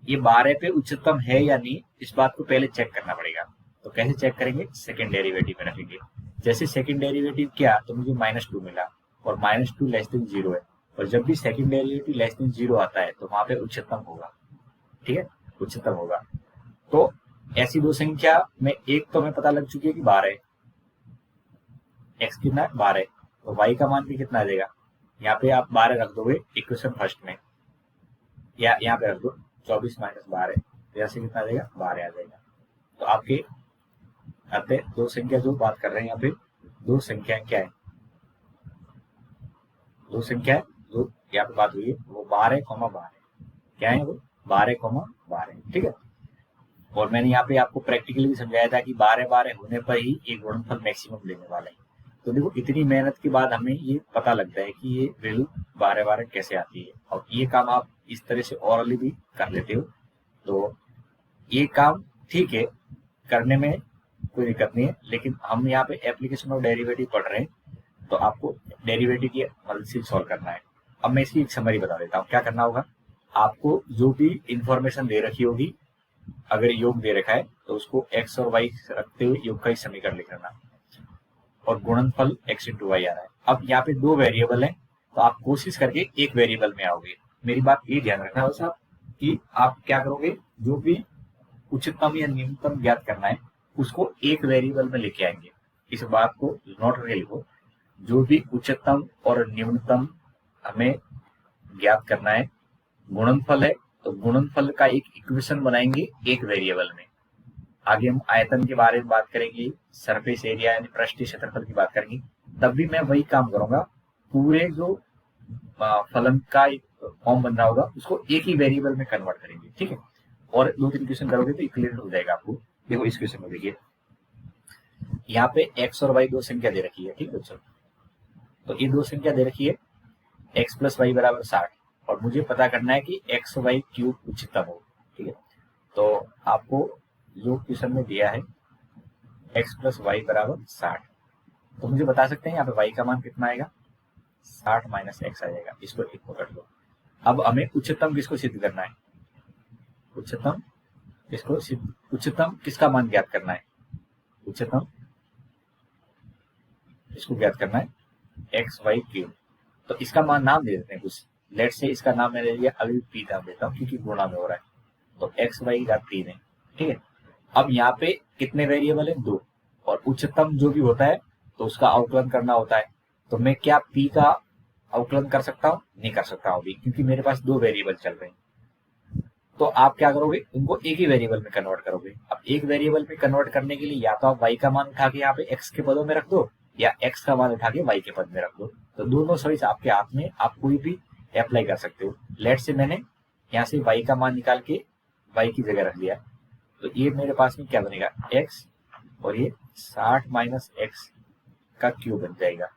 ये 12 पे उच्चतम है या नहीं, इस बात को पहले चेक करना पड़ेगा। तो कैसे चेक करेंगे? सेकंड डेरिवेटिव में रखेंगे। जैसे सेकंड डेरिवेटिव किया तो मुझे -2 मिला और -2 लेस देन 0 है, और जब भी सेकंड डेरिवेटिव लेस देन 0 आता है तो वहां पे उच्चतम होगा। ठीक है, उच्चतम होगा। तो ऐसी दो संख्या में एक तो हमें पता लग चुकी है कि 12 है, एक्स कितना है? 12। तो वाई का मान भी कितना आ जाएगा? यहाँ पे आप 12 रख दोगे इक्वेशन फर्स्ट में, या यहाँ पे रख दो 24 माइनस 12, यहाँ से कितना आ जाएगा? 12 आ जाएगा। तो आपके यहाँ पे दो संख्या जो बात कर रहे हैं, यहाँ पे दो संख्या क्या है? दो संख्या जो यहाँ पे बात हुई है वो 12,12 क्या है? वो 12,12। ठीक है, और मैंने यहाँ पे आपको प्रैक्टिकली भी समझाया था कि 12 होने पर ही ये गुणनफल मैक्सिमम लेने वाला है। तो देखो इतनी मेहनत के बाद हमें ये पता लगता है कि ये वैल्यू 12 कैसे आती है, और ये काम आप इस तरह से ऑरली भी कर लेते हो। तो ये काम ठीक है, करने में कोई दिक्कत नहीं है, लेकिन हम यहाँ पे एप्लीकेशन ऑफ डेरिवेटिव पढ़ रहे हैं, तो आपको डेरिवेटिव की मदद से सॉल्व करना है। अब मैं इसकी एक समरी बता देता हूँ। क्या करना होगा? आपको जो भी इंफॉर्मेशन दे रखी होगी, अगर योग दे रखा है तो उसको x और y रखते हुए योग का ही समीकरण लिख लेना, और गुणनफल x इंटू वाई आ रहा है। अब यहाँ पे दो वेरिएबल है, तो आप कोशिश करके एक वेरिएबल में आओगे। मेरी बात ये ध्यान रखना बस आप, कि आप क्या करोगे, जो भी उच्चतम या न्यूनतम ज्ञात करना है उसको एक वेरिएबल में लेके आएंगे। इस बात को नोट करके लिखो, जो भी उच्चतम और न्यूनतम हमें ज्ञात करना है, गुणनफल है तो गुणनफल का एक इक्वेशन बनाएंगे एक वेरिएबल में। आगे हम आयतन के बारे में बात करेंगे, सरफेस एरिया यानी पृष्ठीय क्षेत्रफल की बात करेंगे, तब भी मैं वही काम करूंगा। पूरे जो फलन का फॉर्म बन रहा होगा उसको एक ही वेरिएबल में कन्वर्ट करेंगे। ठीक है, और दो तीन क्वेश्चन करोगे तो क्लियर हो जाएगा आपको। देखो इस क्वेश्चन में देखिए, यहाँ पे x और y दो संख्या दे रखी है। ठीक है बच्चों, तो ये दो संख्या दे रखी है x प्लस वाई बराबर 60, और मुझे पता करना है कि एक्स वाई क्यूब उच्चतम हो। ठीक है, तो आपको जो क्वेश्चन में दिया है x प्लस वाई बराबर 60, तो मुझे बता सकते हैं यहाँ पे y का मान कितना आएगा? 60 माइनस एक्स आ जाएगा। इसको एक पकड़ लो। अब हमें उच्चतम किसको सिद्ध करना है? उच्चतम इसको उच्चतम किसका मान ज्ञात करना है? उच्चतम इसको ज्ञात करना है एक्स वाई क्यूब। तो इसका मान नाम दे देते हैं कुछ, लेट से इसका नाम मैंने लिया, अभी पी नाम देता हूँ क्योंकि गुणा में हो रहा है, तो एक्स वाई का 3 है। ठीक है, अब यहाँ पे कितने वेरिएबल है? 2, और उच्चतम जो भी होता है तो उसका अवकलन करना होता है। तो मैं क्या पी का अवकलन कर सकता हूँ? नहीं कर सकता हूँ अभी, क्योंकि मेरे पास दो वेरिएबल चल रहे हैं। तो आप क्या करोगे? उनको एक ही वेरिएबल में कन्वर्ट करोगे। अब एक वेरिएबल में कन्वर्ट करने के लिए या तो आप वाई का मान उठा के यहाँ पे एक्स के पदों में रख दो, या एक्स का मान उठा के वाई के पद में रख दो। तो दोनों चॉइस आपके हाथ में, आप कोई भी अप्लाई कर सकते हो। लेट से मैंने यहाँ से वाई का मान निकाल के वाई की जगह रख दिया, तो ये मेरे पास में क्या बनेगा? एक्स, और ये 60 माइनस एक्स का क्यूब बन जाएगा।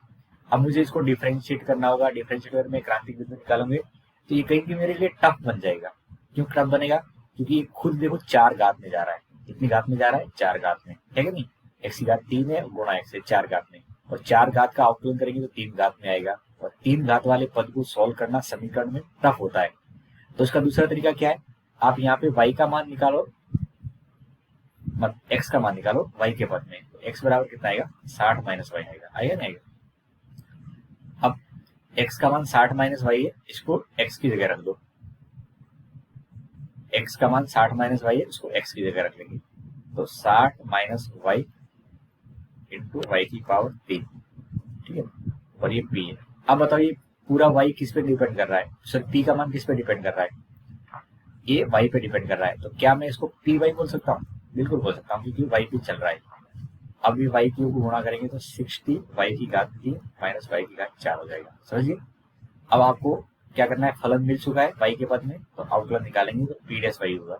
अब मुझे इसको डिफरेंशिएट करना होगा। डिफरेंशिएट में क्रांतिक बिंदु निकालेंगे तो ये कहीं भी मेरे लिए टफ बन जाएगा। क्यों टफ बनेगा? क्योंकि ये खुद देखो 4 घात में जा रहा है। कितनी घात में जा रहा है? 4 घात में, है कि नहीं? x की घात 3 है गुणा x है 4 घात में, और 4 घात का अवकलन करेंगे तो 3 घात में आएगा। और 3 घात वाले पद को सॉल्व करना समीकरण में टफ होता है। तो इसका दूसरा तरीका क्या है, आप यहाँ पे y का मान निकालो, x का मान निकालो y के पद में। तो x बराबर कितना आएगा? 60 माइनस y आएगा। आएगा नहीं आएगा? अब x का मान 60 माइनस y है, इसको x की जगह रख दो। x का मान 60 माइनस y है, इसको x की जगह रख लेंगे। तो 60 माइनस y इंटू y की पावर 3, ठीक है। और ये p है। अब बताओ ये पूरा y किस पे डिपेंड कर रहा है? सर p का मान किस पे डिपेंड कर रहा है? ये y पे डिपेंड कर रहा है। तो क्या मैं इसको py बोल सकता हूँ? बिल्कुल बोल सकता हूँ, क्योंकि y पे चल रहा है। अब ये y क्यूब को गुणा करेंगे तो 60 y की घात 3 माइनस y की घात 4 हो जाएगा। समझिए। अब आपको क्या करना है, फलन मिल चुका है y के पद में, तो अवकलन निकालेंगे तो p डैश y होगा।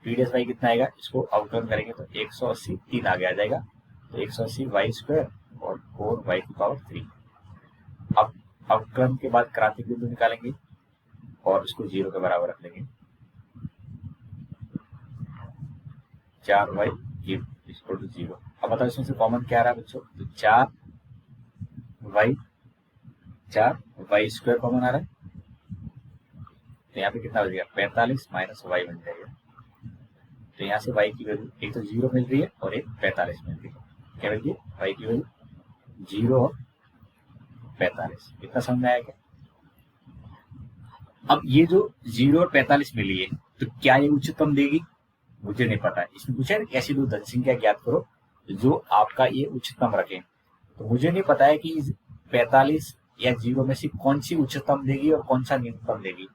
p डैश y कितना आएगा? इसको अवकलन करेंगे तो 180 3 आगे आ जाएगा। तो 180 y स्क्वायर और 4 y की पावर 3। अब अवकलन के बाद क्रांतिक बिंदु निकालेंगे और उसको 0 के बराबर रख लेंगे। 4y cube equal to 0। अब बताओ इसमें से कॉमन क्या आ रहा है बच्चों? तो 4y स्क्वायर कॉमन आ रहा है। तो यहाँ पे कितना हो जाएगा? 45 माइनस y बन जाएगा। तो यहाँ से y की वैल्यू एक तो 0 मिल रही है और एक 45 मिल रही है। क्या मिल रही है? y की वैल्यू 0 और 45। इतना समझ में आया क्या? अब ये जो 0 और 45 मिली है, तो क्या ये उच्चतम देगी? मुझे नहीं पता है। इसमें पूछा है ऐसी दो धन संख्या ज्ञात करो जो आपका ये उच्चतम रखे। तो मुझे नहीं पता है कि 45 या 0 में से कौन सी उच्चतम देगी और कौन सा न्यूनतम देगी।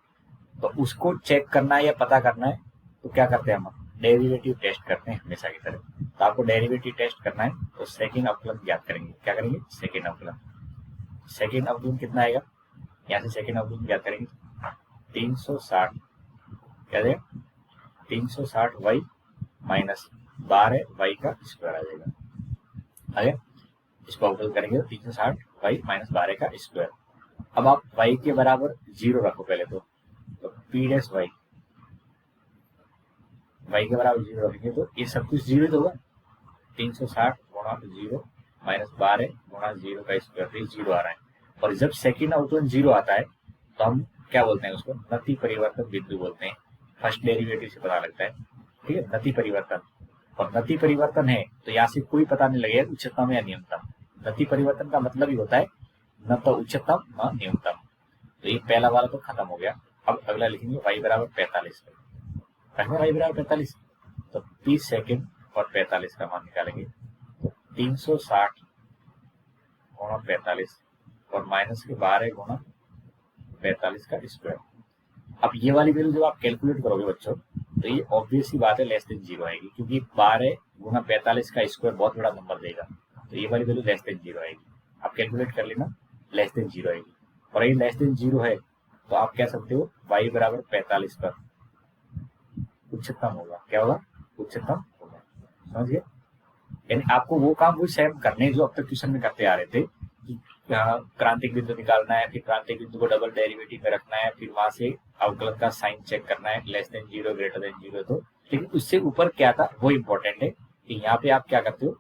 तो उसको चेक करना है या पता करना है, तो क्या करते हैं हम? डेरिवेटिव टेस्ट करते हैं हमेशा की तरह। तो आपको डेरिवेटिव टेस्ट करना है तो सेकंड अवकलन ज्ञात करेंगे। क्या करेंगे? सेकंड अवकलन। सेकंड अवकलन कितना आएगा? यहाँ से सेकंड अवकलन ज्ञात करेंगे 360, क्या देगा? 360 y माइनस 12 y का स्क्वायर आ जाएगा। आगे इसको अवकलन करेंगे तो 360 y माइनस 12 का स्क्वायर। अब आप y के बराबर 0 रखो पहले तो p डैश y के बराबर 0 रखेंगे तो ये सब कुछ 0 तो होगा। 360 गुणा 0 माइनस 12 गुणा 0 का स्क्वायर, तो 0 आ रहा है। और जब सेकेंड अवकलन 0 आता है तो हम क्या बोलते हैं? उसको नति परिवर्तन बिंदु बोलते हैं। फर्स्ट डेरिवेटिव से पता लगता है, ठीक है, नति परिवर्तन। और नति परिवर्तन है तो यहाँ से कोई पता नहीं लगेगा उच्चतम या न्यूनतम। नति परिवर्तन का मतलब ही होता है न तो उच्चतम न न्यूनतम। तो ये पहला वाला तो खत्म हो गया। अब अगला लिखेंगे y बराबर 45। रखना y बराबर 45, तो 30 सेकेंड और 45 का मान निकालेंगे। तो 360 गुणा 45 और माइनस के 12 गुणा 45 का स्क्वायर। अब ये वाली वैल्यू जब आप कैलकुलेट करोगे बच्चों, तो ये ऑब्वियस ही बात है लेस देन 0 आएगी, क्योंकि 12 गुणा 45 का स्क्वायर बहुत बड़ा नंबर देगा। तो ये वाली वैल्यू लेस देन 0 आएगी। आप कैलकुलेट कर लेना, लेस देन 0 आएगी। और ये लेस देन 0 है तो आप कह सकते हो y बराबर 45 पर उच्चतम होगा। क्या होगा? उच्चतम होगा। समझ गए? यानी आपको वो काम वो सेम करने जो अब तक ट्यूशन में करते आ रहे थे कि क्रांतिक बिंदु निकालना है, फिर क्रांतिक बिंदु को डबल डेरिवेटिव में रखना है, फिर वहां से अवकलन का साइन चेक करना है, लेस देन 0 ग्रेटर देन 0। तो लेकिन उससे ऊपर क्या था वो इम्पोर्टेंट है कि यहाँ पे आप क्या करते हो?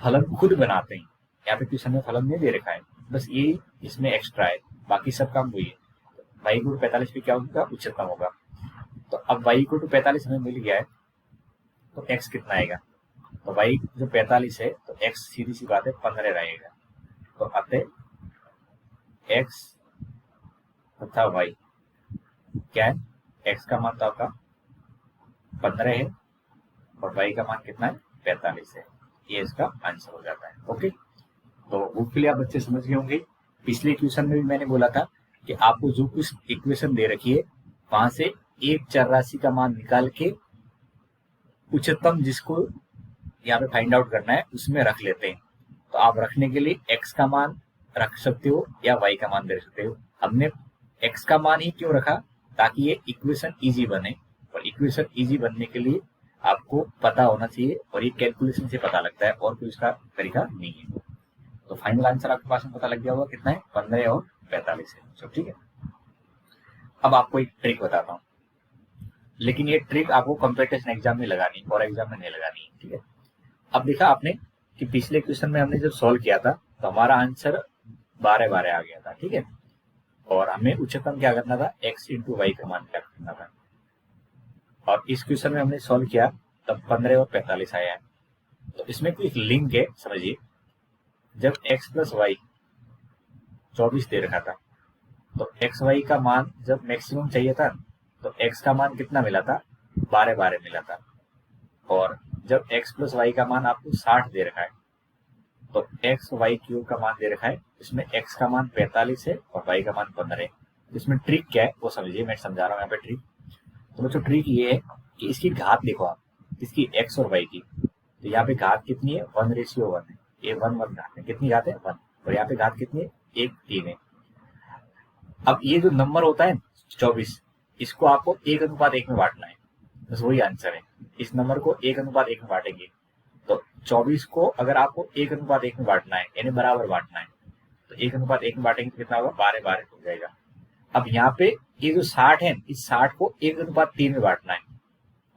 फलन खुद बनाते हैं। यहाँ पे ट्यूशन में फलन नहीं दे रखा है, बस ये इसमें एक्स्ट्रा है, बाकी सब काम वही है। y को 45 पे क्या होगा? उच्चतम होगा। तो अब y को 45 हमें मिल गया है, तो x कितना आएगा? तो y जो 45 है तो x सीधी सी बात है 15 रहेगा। तो अतः x तथा y क्या है? x का मान तो आपका 15 है और y का मान कितना है? 45 है। ये इसका आंसर हो जाता है। ओके, तो होपफुली आप बच्चे समझ गए होंगे। पिछले ट्यूशन में भी मैंने बोला था कि आपको जो कुछ इक्वेशन दे रखी है वहां से एक चर राशि का मान निकाल के उच्चतम जिसको यहाँ पे फाइंड आउट करना है उसमें रख लेते हैं। तो आप रखने के लिए x का मान रख सकते हो या y का मान दे सकते हो। हमने x का मान ही क्यों रखा? ताकि ये इक्वेशन इजी बने, और इक्वेशन इजी बनने के लिए आपको पता होना चाहिए, और ये कैलकुलेशन से पता लगता है, और कोई इसका तरीका नहीं है। तो फाइनल आंसर आपके पास में पता लग गया होगा कितना है? 15 और 45 है। सब ठीक है। अब आपको एक ट्रिक बताता हूँ। लेकिन ये ट्रिक आपको कंपटीशन एग्जाम में लगानी है और एग्जाम में नहीं लगानी है, ठीक है। अब देखा आपने कि पिछले क्वेश्चन में हमने जब सॉल्व किया था तो हमारा आंसर 12 आ गया था, ठीक है। और हमें उच्चतम क्या करना था, x इंटू वाई का मान क्या करना था। और इस क्वेश्चन में हमने सॉल्व किया तब 15 और 45 आया है। तो इसमें कोई लिंक है, समझिए। जब x प्लस वाई 24 दे रखा था तो एक्स वाई का मान जब मैक्सिमम चाहिए था तो x का मान कितना मिला था, 12 मिला था। और जब x प्लस वाई का मान आपको 60 दे रखा है तो एक्स वाई क्यूब का मान दे रखा है, इसमें x का मान 45 है और y का मान 15 है। इसमें ट्रिक क्या है वो समझिए, मैं समझा रहा हूँ यहाँ पे ट्रिक। तो बच्चों ट्रिक ये है कि इसकी घात देखो आप, इसकी x और y की। तो यहाँ पे घात कितनी है, 1:1 है। ये 1 घात है, कितनी घात है 1। और यहाँ पे घात कितनी है, 1 3 है। अब ये जो नंबर होता है 24, इसको आपको 1:1 में बांटना है, बस वही आंसर है। इस नंबर को 1:1 में बांटेंगे तो 24 को अगर आपको 1:1 में बांटना है यानी बराबर बांटना है तो 1:1 में बांटेंगे तो कितना होगा, 12 हो जाएगा। अब यहाँ पे ये जो 60 है, इस 60 को 1:3 में बांटना है।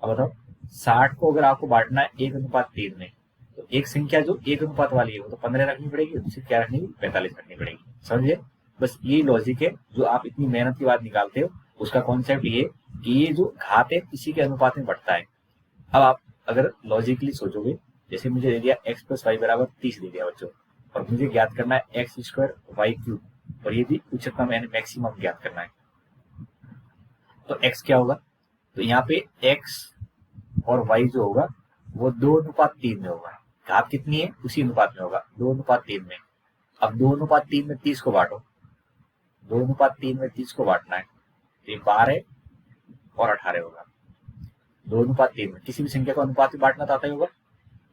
अब बताओ 60 को अगर आपको बांटना है 1:3 में तो एक संख्या जो 1 वाली है वो तो 15 रखनी पड़ेगी, दूसरी क्या रखनी है, 45 रखनी पड़ेगी। समझे, बस ये लॉजिक है जो आप इतनी मेहनत के बाद निकालते हो। उसका कॉन्सेप्ट ये कि ये जो घात है इसी के अनुपात में बढ़ता है। अब आप अगर लॉजिकली सोचोगे, जैसे मुझे दे दिया x प्लस वाई बराबर 30 दे दिया बच्चों, और मुझे ज्ञात करना है एक्स स्क्वायर वाई क्यूब, और ये भी उच्चतम यानी मैक्सिमम ज्ञात करना है। तो x क्या होगा, तो यहाँ पे x और y जो होगा वो 2:3 में होगा। घात कितनी है उसी अनुपात में होगा, 2:3 में। अब 2:3 में 30 को बांटो, 2:3 में 30 को बांटना है तो ये 12 और 18 होगा। 2:3 में किसी भी संख्या को अनुपात में बांटना तो आता ही होगा,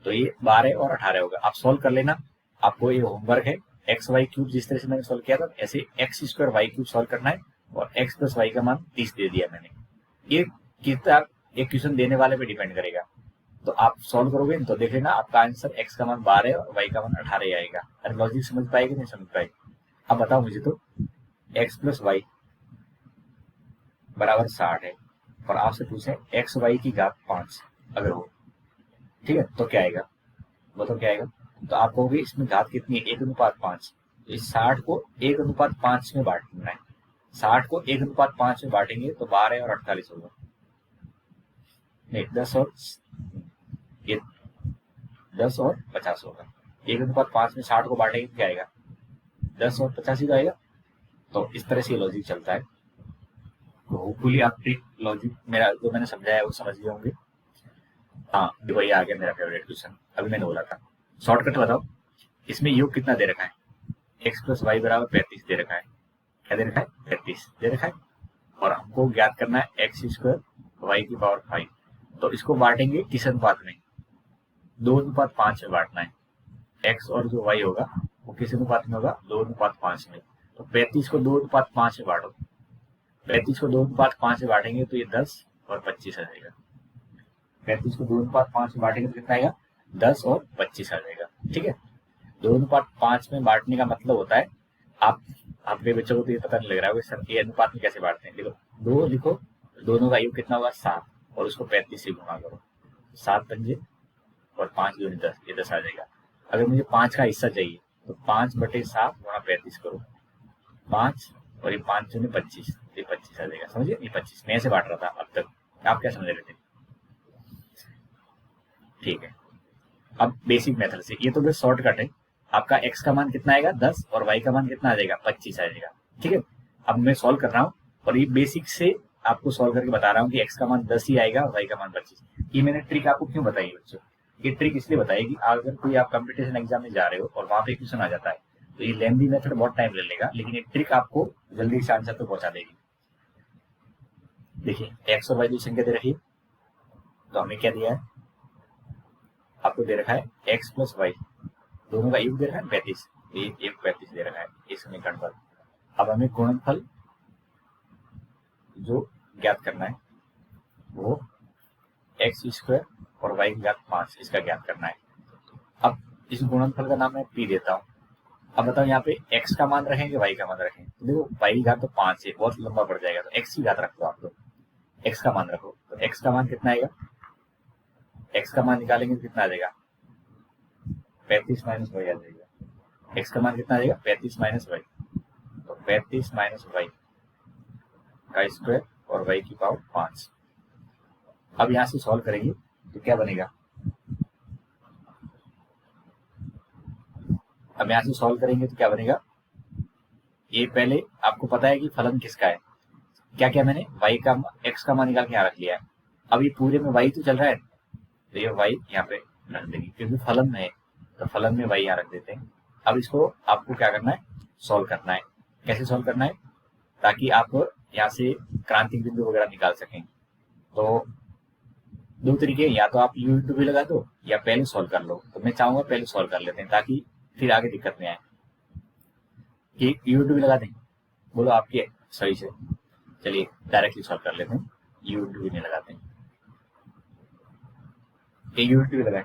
तो ये 12 और 18 होगा। आप सॉल्व कर लेना, आपको ये होमवर्क है। एक्स वाई क्यूब जिस तरह से मैंने सॉल्व किया था ऐसे x square y cube solve करना है, और एक्स प्लस वाई का मान 30 दे दिया मैंने। ये कितना एक क्वेश्चन देने वाले पे डिपेंड करेगा। तो आप सॉल्व करोगे तो देख लेना आपका आंसर एक्स का मान 12 और वाई का मान 18 आएगा। अरे लॉजिक समझ पाएगी नहीं समझ पाएगी। अब बताओ मुझे, तो एक्स प्लस वाई बराबर 60 है और आपसे पूछे एक्स वाई की घात 5 अगर हो, ठीक है, तो क्या आएगा, बताओ क्या आएगा। तो आप कहोगे इसमें घात कितनी है, 1:5। तो इस 60 को 1:5 में बांटना है। 60 को 1:5 में बांटेंगे तो 12 और 48 होगा, नहीं 10 और ये 10 और 50 होगा। 1:5 में 60 को बांटेंगे तो क्या आएगा, 10 और 50 ही तो आएगा। तो इस तरह से लॉजिक चलता है। तो होपफुली आप ट्रिक लॉजिक मेरा जो मैंने समझाया वो समझ गए होंगे। हाँ वही आ गया मेरा फेवरेट क्वेश्चन, अभी मैंने बोला था। शॉर्टकट बताओ, इसमें योग कितना दे रखा है, एक्स प्लस वाई बराबर 35 दे रखा है। क्या दे रखा है, 35 दे रखा है। और हमको ज्ञात करना है एक्स स्क्वायर वाई की पावर 5। तो इसको बांटेंगे किस अनुपात में, 2:5 में बांटना है। एक्स और जो वाई होगा वो किस अनुपात में होगा, 2:5 में। तो 35 को 2:5 में बांटो, 35 को 2:5 में बांटेंगे तो ये 10 और 25 आ जाएगा। 35 को 2:5 में बांटेंगे तो कितना आएगा, 10 और 25 आ जाएगा, ठीक है। 2:5 में बांटने का मतलब होता है, आपके बच्चों को तो ये पता नहीं लग रहा है सर ये अनुपात में कैसे बांटते हैं। देखो 2 लिखो, दोनों का योग कितना होगा 7, और उसको 35 से गुणा करो, 7 पंजे और 5 दूनी 10, ये 10 आ जाएगा। अगर मुझे 5 का हिस्सा चाहिए तो 5/7 गुणा 35 करो, 5 और ये 5 दूनी 25, ये 25 आ जाएगा। समझिए, ये 25 मैं ऐसे बांट रहा था अब तक, आप क्या समझ रहे थे, ठीक है। अब बेसिक मेथड से, ये तो बस शॉर्टकट है। आपका x का मान कितना आएगा 10 और y का मान कितना आ जाएगा 25 आ जाएगा, ठीक है। अब मैं सॉल्व कर रहा हूँ और ये बेसिक से आपको सॉल्व करके बता रहा हूँ कि x का मान 10 ही आएगा और y का मान 25। ये मैंने ट्रिक आपको क्यों बताई बच्चों, ये ट्रिक इसलिए बताई कि अगर कोई आप कंपटीशन एग्जाम में जा रहे हो और वहां पे क्वेश्चन आ जाता है तो ये लेंथी मेथड बहुत टाइम ले लेगा, लेकिन ये ट्रिक आपको जल्दी से आंसर तो पहुंचा देगी। देखिए x और y की संख्या दे रखी है, तो हमें क्या दिया है, आपको दे रखा है x प्लस वाई, दोनों का योग दे रखा है 35, एक 35 दे रखा है इस समीकरण पर। अब हमें गुणनफल जो ज्ञात करना है वो एक्स स्क्वायर और वाई की घात 5 इसका ज्ञात करना है। अब इस गुणनफल का नाम मैं पी देता हूँ। अब बताओ यहाँ पे x का मान रखेंगे वाई का मान रखें, तो देखो वाई की घात तो 5 है, बहुत लंबा पड़ जाएगा, तो x की घात रख दो आप, तो एक्स का मान रखो, तो एक्स का मान कितना आएगा, एक्स का मान निकालेंगे तो कितना आ जाएगा 35 माइनस वाई आ जाएगा। एक्स का मान कितना आ जाएगा 35 माइनस वाई, तो 35 माइनस वाई का स्क्वायर और वाई की पावर 5। अब यहां से सॉल्व करेंगे तो क्या बनेगा, अब यहां से सॉल्व करेंगे तो क्या बनेगा, ये पहले आपको पता है कि फलन किसका है, क्या क्या मैंने y का x का मान निकाल के यहाँ रख लिया है। अब ये पूरे में y तो चल रहा है, तो ये y यहाँ पे रख देंगे क्योंकि फलन में है, तो फलन में y यहाँ रख देते हैं। अब इसको आपको क्या करना है, सॉल्व करना है। कैसे सॉल्व करना है, ताकि आप यहाँ से क्रांतिक बिंदु वगैरह निकाल सकें। तो दो तरीके, या तो आप यू इंटू भी लगा दो या पहले सॉल्व कर लो। तो मैं चाहूंगा पहले सॉल्व कर लेते हैं ताकि फिर आगे दिक्कत नहीं आए। कि यू इंटू भी लगा दें, बोलो आपके सही से, चलिए डायरेक्टली सॉल्व कर लेते हैं, यू इंटू भी नहीं लगाते हैं, यू इंटू भी लगाए,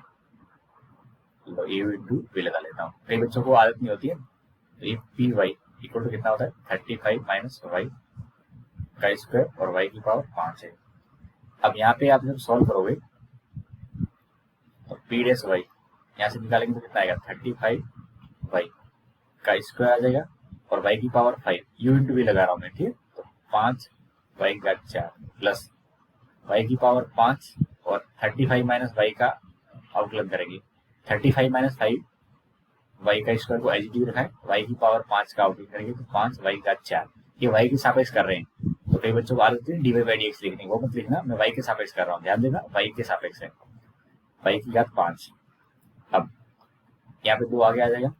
तो यू इंटू भी लगा लेता हूँ। कई बच्चों को आदत नहीं होती है। तो ये पी वाई इक्वल टू कितना होता है 35 माइनस वाई का स्क्वायर और वाई की पावर 5 है। अब यहाँ पे आप जब सॉल्व करोगे तो पी डैश वाई यहाँ से निकालेंगे तो कितना आएगा 35 वाई का स्क्वायर आ जाएगा और वाई की पावर 5, यू इंटू भी लगा रहा हूँ मैं, ठीक है। तो 5 वाई का 4 प्लस वाई की पावर 5 और 35 माइनस वाई का आउटलन करेंगे। 35 माइनस 5 वाई का स्क्वायर को एच डी रखा है, वाई की पावर 5 का आउटलन करेंगे तो 5 वाई का 4। ये वाई के सापेक्ष कर रहे हैं, तो कई बच्चों को आदत है d y by d x लिखने, वो मत लिखना, मैं वाई के सापेक्ष कर रहा हूँ, ध्यान देना वाई के सापेक्ष है, वाई की घात 5। अब यहाँ पे 2 आगे आ जाएगा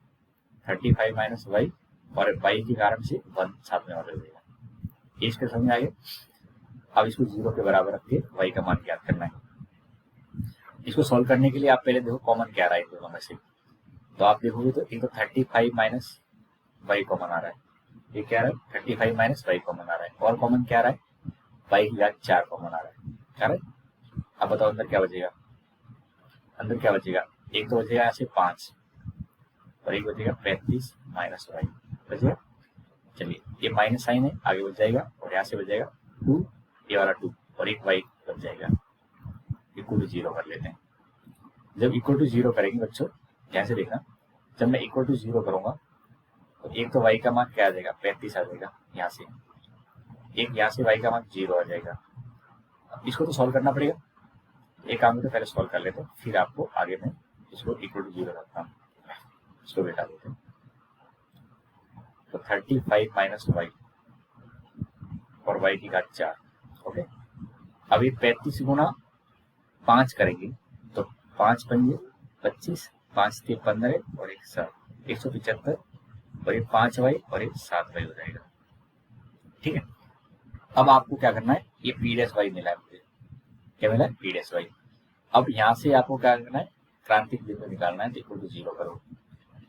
35 माइनस वाई और वाई के कारण से 1 साथ में और रह जाएगा, ये इसके समझ में आ गया। अब इसको 0 के बराबर रख के वाई का मान ज्ञात करना है। इसको सॉल्व करने के लिए आप पहले देखो कॉमन क्या आ रहा है दोनों में से, तो आप देखोगे तो एक तो 35 माइनस वाई कॉमन आ रहा है, ये क्या आ रहा है 35 माइनस वाई कॉमन आ रहा है, और कॉमन क्या आ रहा है वाई की घात 4 कॉमन आ रहा है, क्या है। अब बताओ अंदर क्या बचेगा, अंदर क्या बचेगा, एक तो बचेगा यहाँ से 5 और एक बचेगा 35 माइनस वाई बचेगा। चलिए ये माइनस साइन है, आगे बच जाएगा और यहाँ से बच जाएगा 2, ये वाला 2 और एक वाई बच जाएगा, इक्वल टू 0 कर लेते हैं। जब इक्वल टू 0 करेंगे बच्चों ध्यान से देखना, जब मैं इक्वल टू 0 करूंगा तो एक तो वाई का मान क्या आ जाएगा 35 आ जाएगा यहाँ से, एक यहाँ से वाई का मान 0 आ जाएगा। अब इसको तो सॉल्व करना पड़ेगा, एक काम तो पहले सॉल्व कर लेते हैं, फिर आपको आगे में इसको इक्वल टू 0 रखता हूँ, इसको बैठा देते हैं। तो 35 माइनस वाई और वाई की घात 4, ओके। अभी 35 गुना 5 करेंगे तो 5 पंजे 25, 5 के 15 और 1 7, 175 और ये 5 वाई और ये 7 वाई हो जाएगा, ठीक है। अब आपको क्या करना है, ये पी डैश वाई मिला है मुझे, क्या मिला है पी डैश वाई। अब यहाँ से आपको क्या करना है, क्रांतिक बिंदु निकालना है, तो इक्वल टू 0 करो।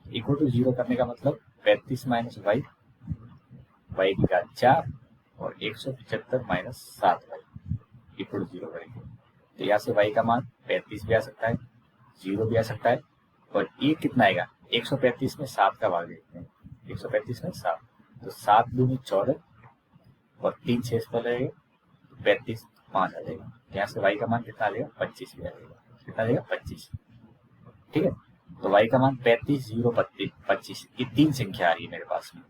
इक्वल टू 0 करने का मतलब 35 माइनस वाई, वाई की घात 4 और 175 माइनस 7 वाई इक्वल टू 0 करेंगे। तो यहाँ से वाई का मान 35 भी आ सकता है, 0 भी आ सकता है, और ये कितना आएगा 135 में 7 का भाग देखते हैं, 135 में 7, तो 7 दूनी 14 और 3 6 पर रहेगा 35, 5 आ जाएगा। यहाँ से वाई का मान कितना आ जाएगा 25 भी आ जाएगा, कितना आ जाएगा 25, ठीक है। तो वाई का मान 35 0 25, ये 3 संख्या आ रही है मेरे पास में,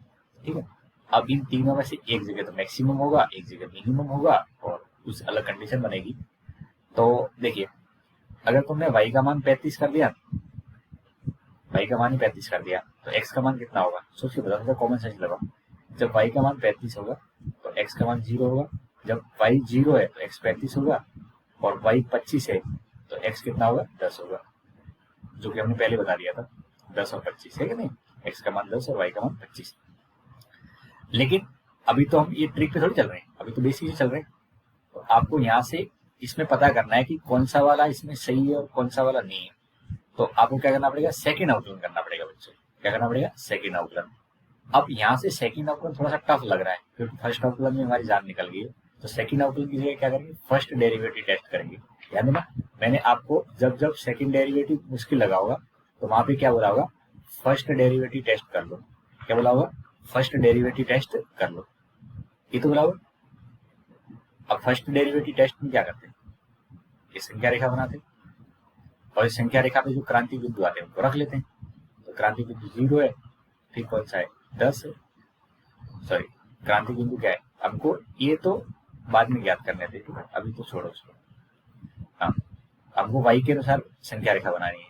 ठीक है। अब इन तीनों में से एक जगह तो मैक्सिमम होगा, एक जगह मिनिमम होगा और कुछ अलग कंडीशन बनेगी। तो देखिए अगर तुमने y का मान 35 कर दिया, y का मान ही 35 कर दिया, तो x का मान कितना होगा सोच के बताओ, कॉमन सेंस लगाओ। जब y का मान 35 होगा तो x का मान 0 होगा, जब y 0 है तो x 35 होगा, और y 25 है तो x कितना होगा 10 होगा, जो कि हमने पहले बता दिया था 10 और 25 है कि नहीं, x का मान 10 और y का मान 25। लेकिन अभी तो हम ये ट्रिक पे थोड़ी चल रहे हैं, अभी तो बेसिक से चल रहे हैं। तो आपको यहाँ से इसमें पता करना है कि कौन सा वाला इसमें सही है और कौन सा वाला नहीं है। तो आपको क्या करना पड़ेगा, सेकंड आउटलाइन करना पड़ेगा बच्चों, क्या करना पड़ेगा सेकंड आउटलाइन। अब यहाँ से सेकंड आउटलाइन थोड़ा सा टफ लग रहा है क्योंकि फर्स्ट आउटलाइन में हमारी जान निकल गई है, तो सेकंड आउटलाइन की जगह क्या करेंगे फर्स्ट डेरिवेटिव टेस्ट करेंगे। याद है ना, मैंने आपको जब जब सेकंड डेरिवेटिव मुश्किल लगा होगा तो वहां पे क्या बोला होगा, फर्स्ट डेरिवेटिव टेस्ट कर लो, क्या बोला होगा फर्स्ट डेरिवेटिव टेस्ट कर लो, ये तो बोला होगा। अब फर्स्ट डेरिवेटिव टेस्ट में क्या करते हैं, ये संख्या रेखा बनाते हैं और इस संख्या रेखा पे जो क्रांति बिंदु आते हैं उनको रख लेते हैं। तो क्रांति बिंदु 0 है, फिर कौन सा है 10 है, सॉरी क्रांति बिंदु क्या है हमको ये तो बाद में ज्ञात करने थे, ठीक है अभी तो छोड़ो उसको। हाँ हमको y के अनुसार संख्या रेखा बनानी है,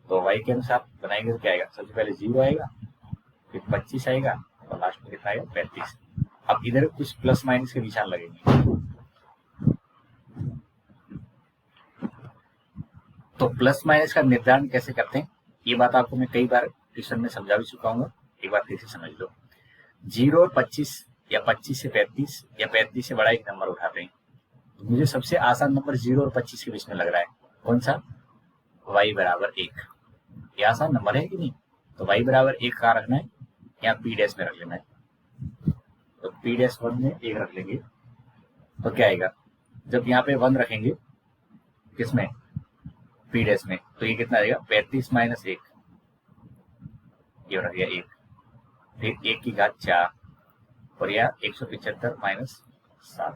तो y के अनुसार बनाएंगे तो क्या आएगा, सबसे पहले 0 आएगा, फिर 25 आएगा और लास्ट में कितना आएगा 35। अब इधर कुछ प्लस माइनस के निशान लगेंगे, तो प्लस माइनस का निर्धारण कैसे करते हैं ये बात आपको मैं कई बार ट्यूशन में समझा भी चुका हूँ, एक बार फिर से समझ लो। 0 और 25 या 25 से 35 या 35 से बड़ा एक नंबर उठाते हैं, तो मुझे सबसे आसान नंबर 0 और 25 के बीच में लग रहा है, कौन सा, y बराबर 1। ये आसान नंबर है कि नहीं, तो y बराबर 1 कहाँ रखना है, यहाँ p डैश में रख लेना है, तो p डैश 1 में 1 रख लेंगे तो क्या आएगा, जब यहाँ पे 1 रखेंगे किसमें p डैश में, तो ये कितना आएगा 35 माइनस 1, ये रख गया 1, फिर 1 की घात 4 और यह 175 माइनस 7।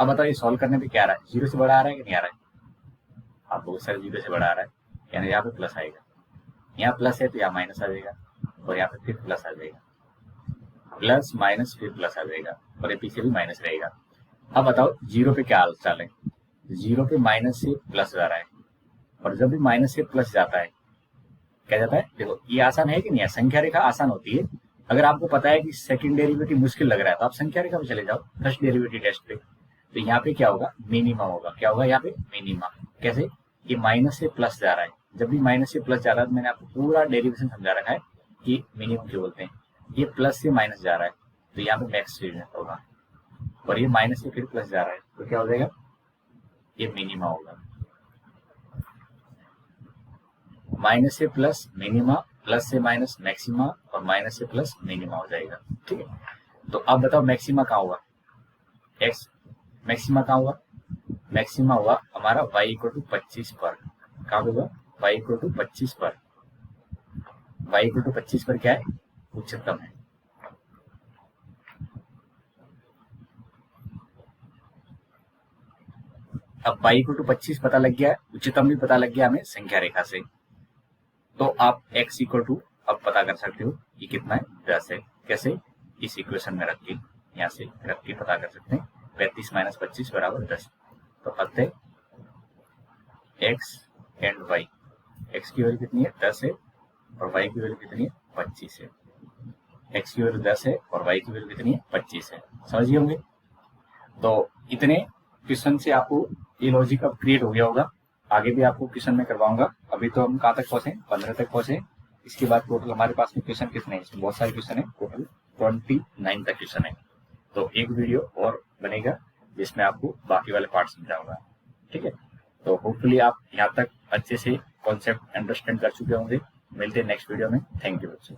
अब बताओ ये सॉल्व करने पे क्या आ रहा है, 0 से बड़ा आ रहा है कि नहीं आ रहा है, आप बहुत सारे 0 से बड़ा आ रहा है, यानी यहाँ पे प्लस आएगा, यहाँ प्लस है तो यहाँ माइनस आ जाएगा और यहाँ पे फिर प्लस आ जाएगा, प्लस माइनस फिर प्लस आ जाएगा और ये पीछे भी माइनस रहेगा। अब बताओ 0 पे क्या हाल चाल है, 0 पे माइनस से प्लस जा रहा है और जब भी माइनस से प्लस जाता है क्या जाता है, देखो ये आसान है कि नहीं है, संख्या रेखा आसान होती है। अगर आपको पता है कि सेकंड डेरिवेटिव मुश्किल लग रहा है तो आप संख्या रेखा पे चले जाओ फर्स्ट डेरिवेटिव टेस्ट पे, तो यहाँ पे क्या होगा मिनिमम होगा, क्या होगा यहाँ पे मिनिमम, कैसे, ये माइनस से प्लस जा रहा है, जब भी माइनस से प्लस जा रहा है तो मैंने आपको पूरा डेरिवेशन समझा रखा है कि मिनिमम क्यों बोलते हैं, ये प्लस से माइनस जा रहा है तो यहाँ पे मैक्स होगा और ये माइनस से फिर प्लस जा रहा है तो क्या हो जाएगा, ये मिनिमा होगा, माइनस से प्लस मिनिमा, प्लस से माइनस मैक्सिमा और माइनस से प्लस मिनिमा हो जाएगा, ठीक है। तो अब बताओ मैक्सिमा कहाँ होगा, एक्स मैक्सिमा कहाँ हुआ, मैक्सिमा हुआ हमारा y इक्वल टू 25 पर, कहाँ होगा y इक्वल टू 25 पर, y इक्वल टू 25 पर क्या है उच्चतम है। अब y इक्वल टू 25 पता लग गया, उच्चतम भी पता लग गया हमें संख्या रेखा से, तो आप x इक्वल टू अब पता कर सकते हो कि कितना है 10 है, कैसे, इस इक्वेशन में रख के यहाँ से रख के पता कर सकते हैं, 35 माइनस 25 बराबर 10, तो अतः x एंड y, x की वैल्यू कितनी है 10 है और y की वैल्यू कितनी है 25 है, x की वैल्यू 10 है और y की वैल्यू कितनी है 25 है, समझ गए होंगे। तो इतने क्वेश्चन से आपको ये लॉजिक अब क्रिएट हो गया होगा, आगे भी आपको क्वेश्चन में करवाऊंगा। अभी तो हम कहाँ तक पहुंचे, 15 तक पहुंचे, इसके बाद टोटल हमारे पास में क्वेश्चन कितने हैं, इसमें बहुत सारे क्वेश्चन है, टोटल 29 तक क्वेश्चन है, तो एक वीडियो और बनेगा जिसमें आपको बाकी वाले पार्ट समझाऊंगा, ठीक है। तो होपफुली आप यहाँ तक अच्छे से कॉन्सेप्ट अंडरस्टैंड कर चुके होंगे, मिलते हैं नेक्स्ट वीडियो में, थैंक यू बच्चों।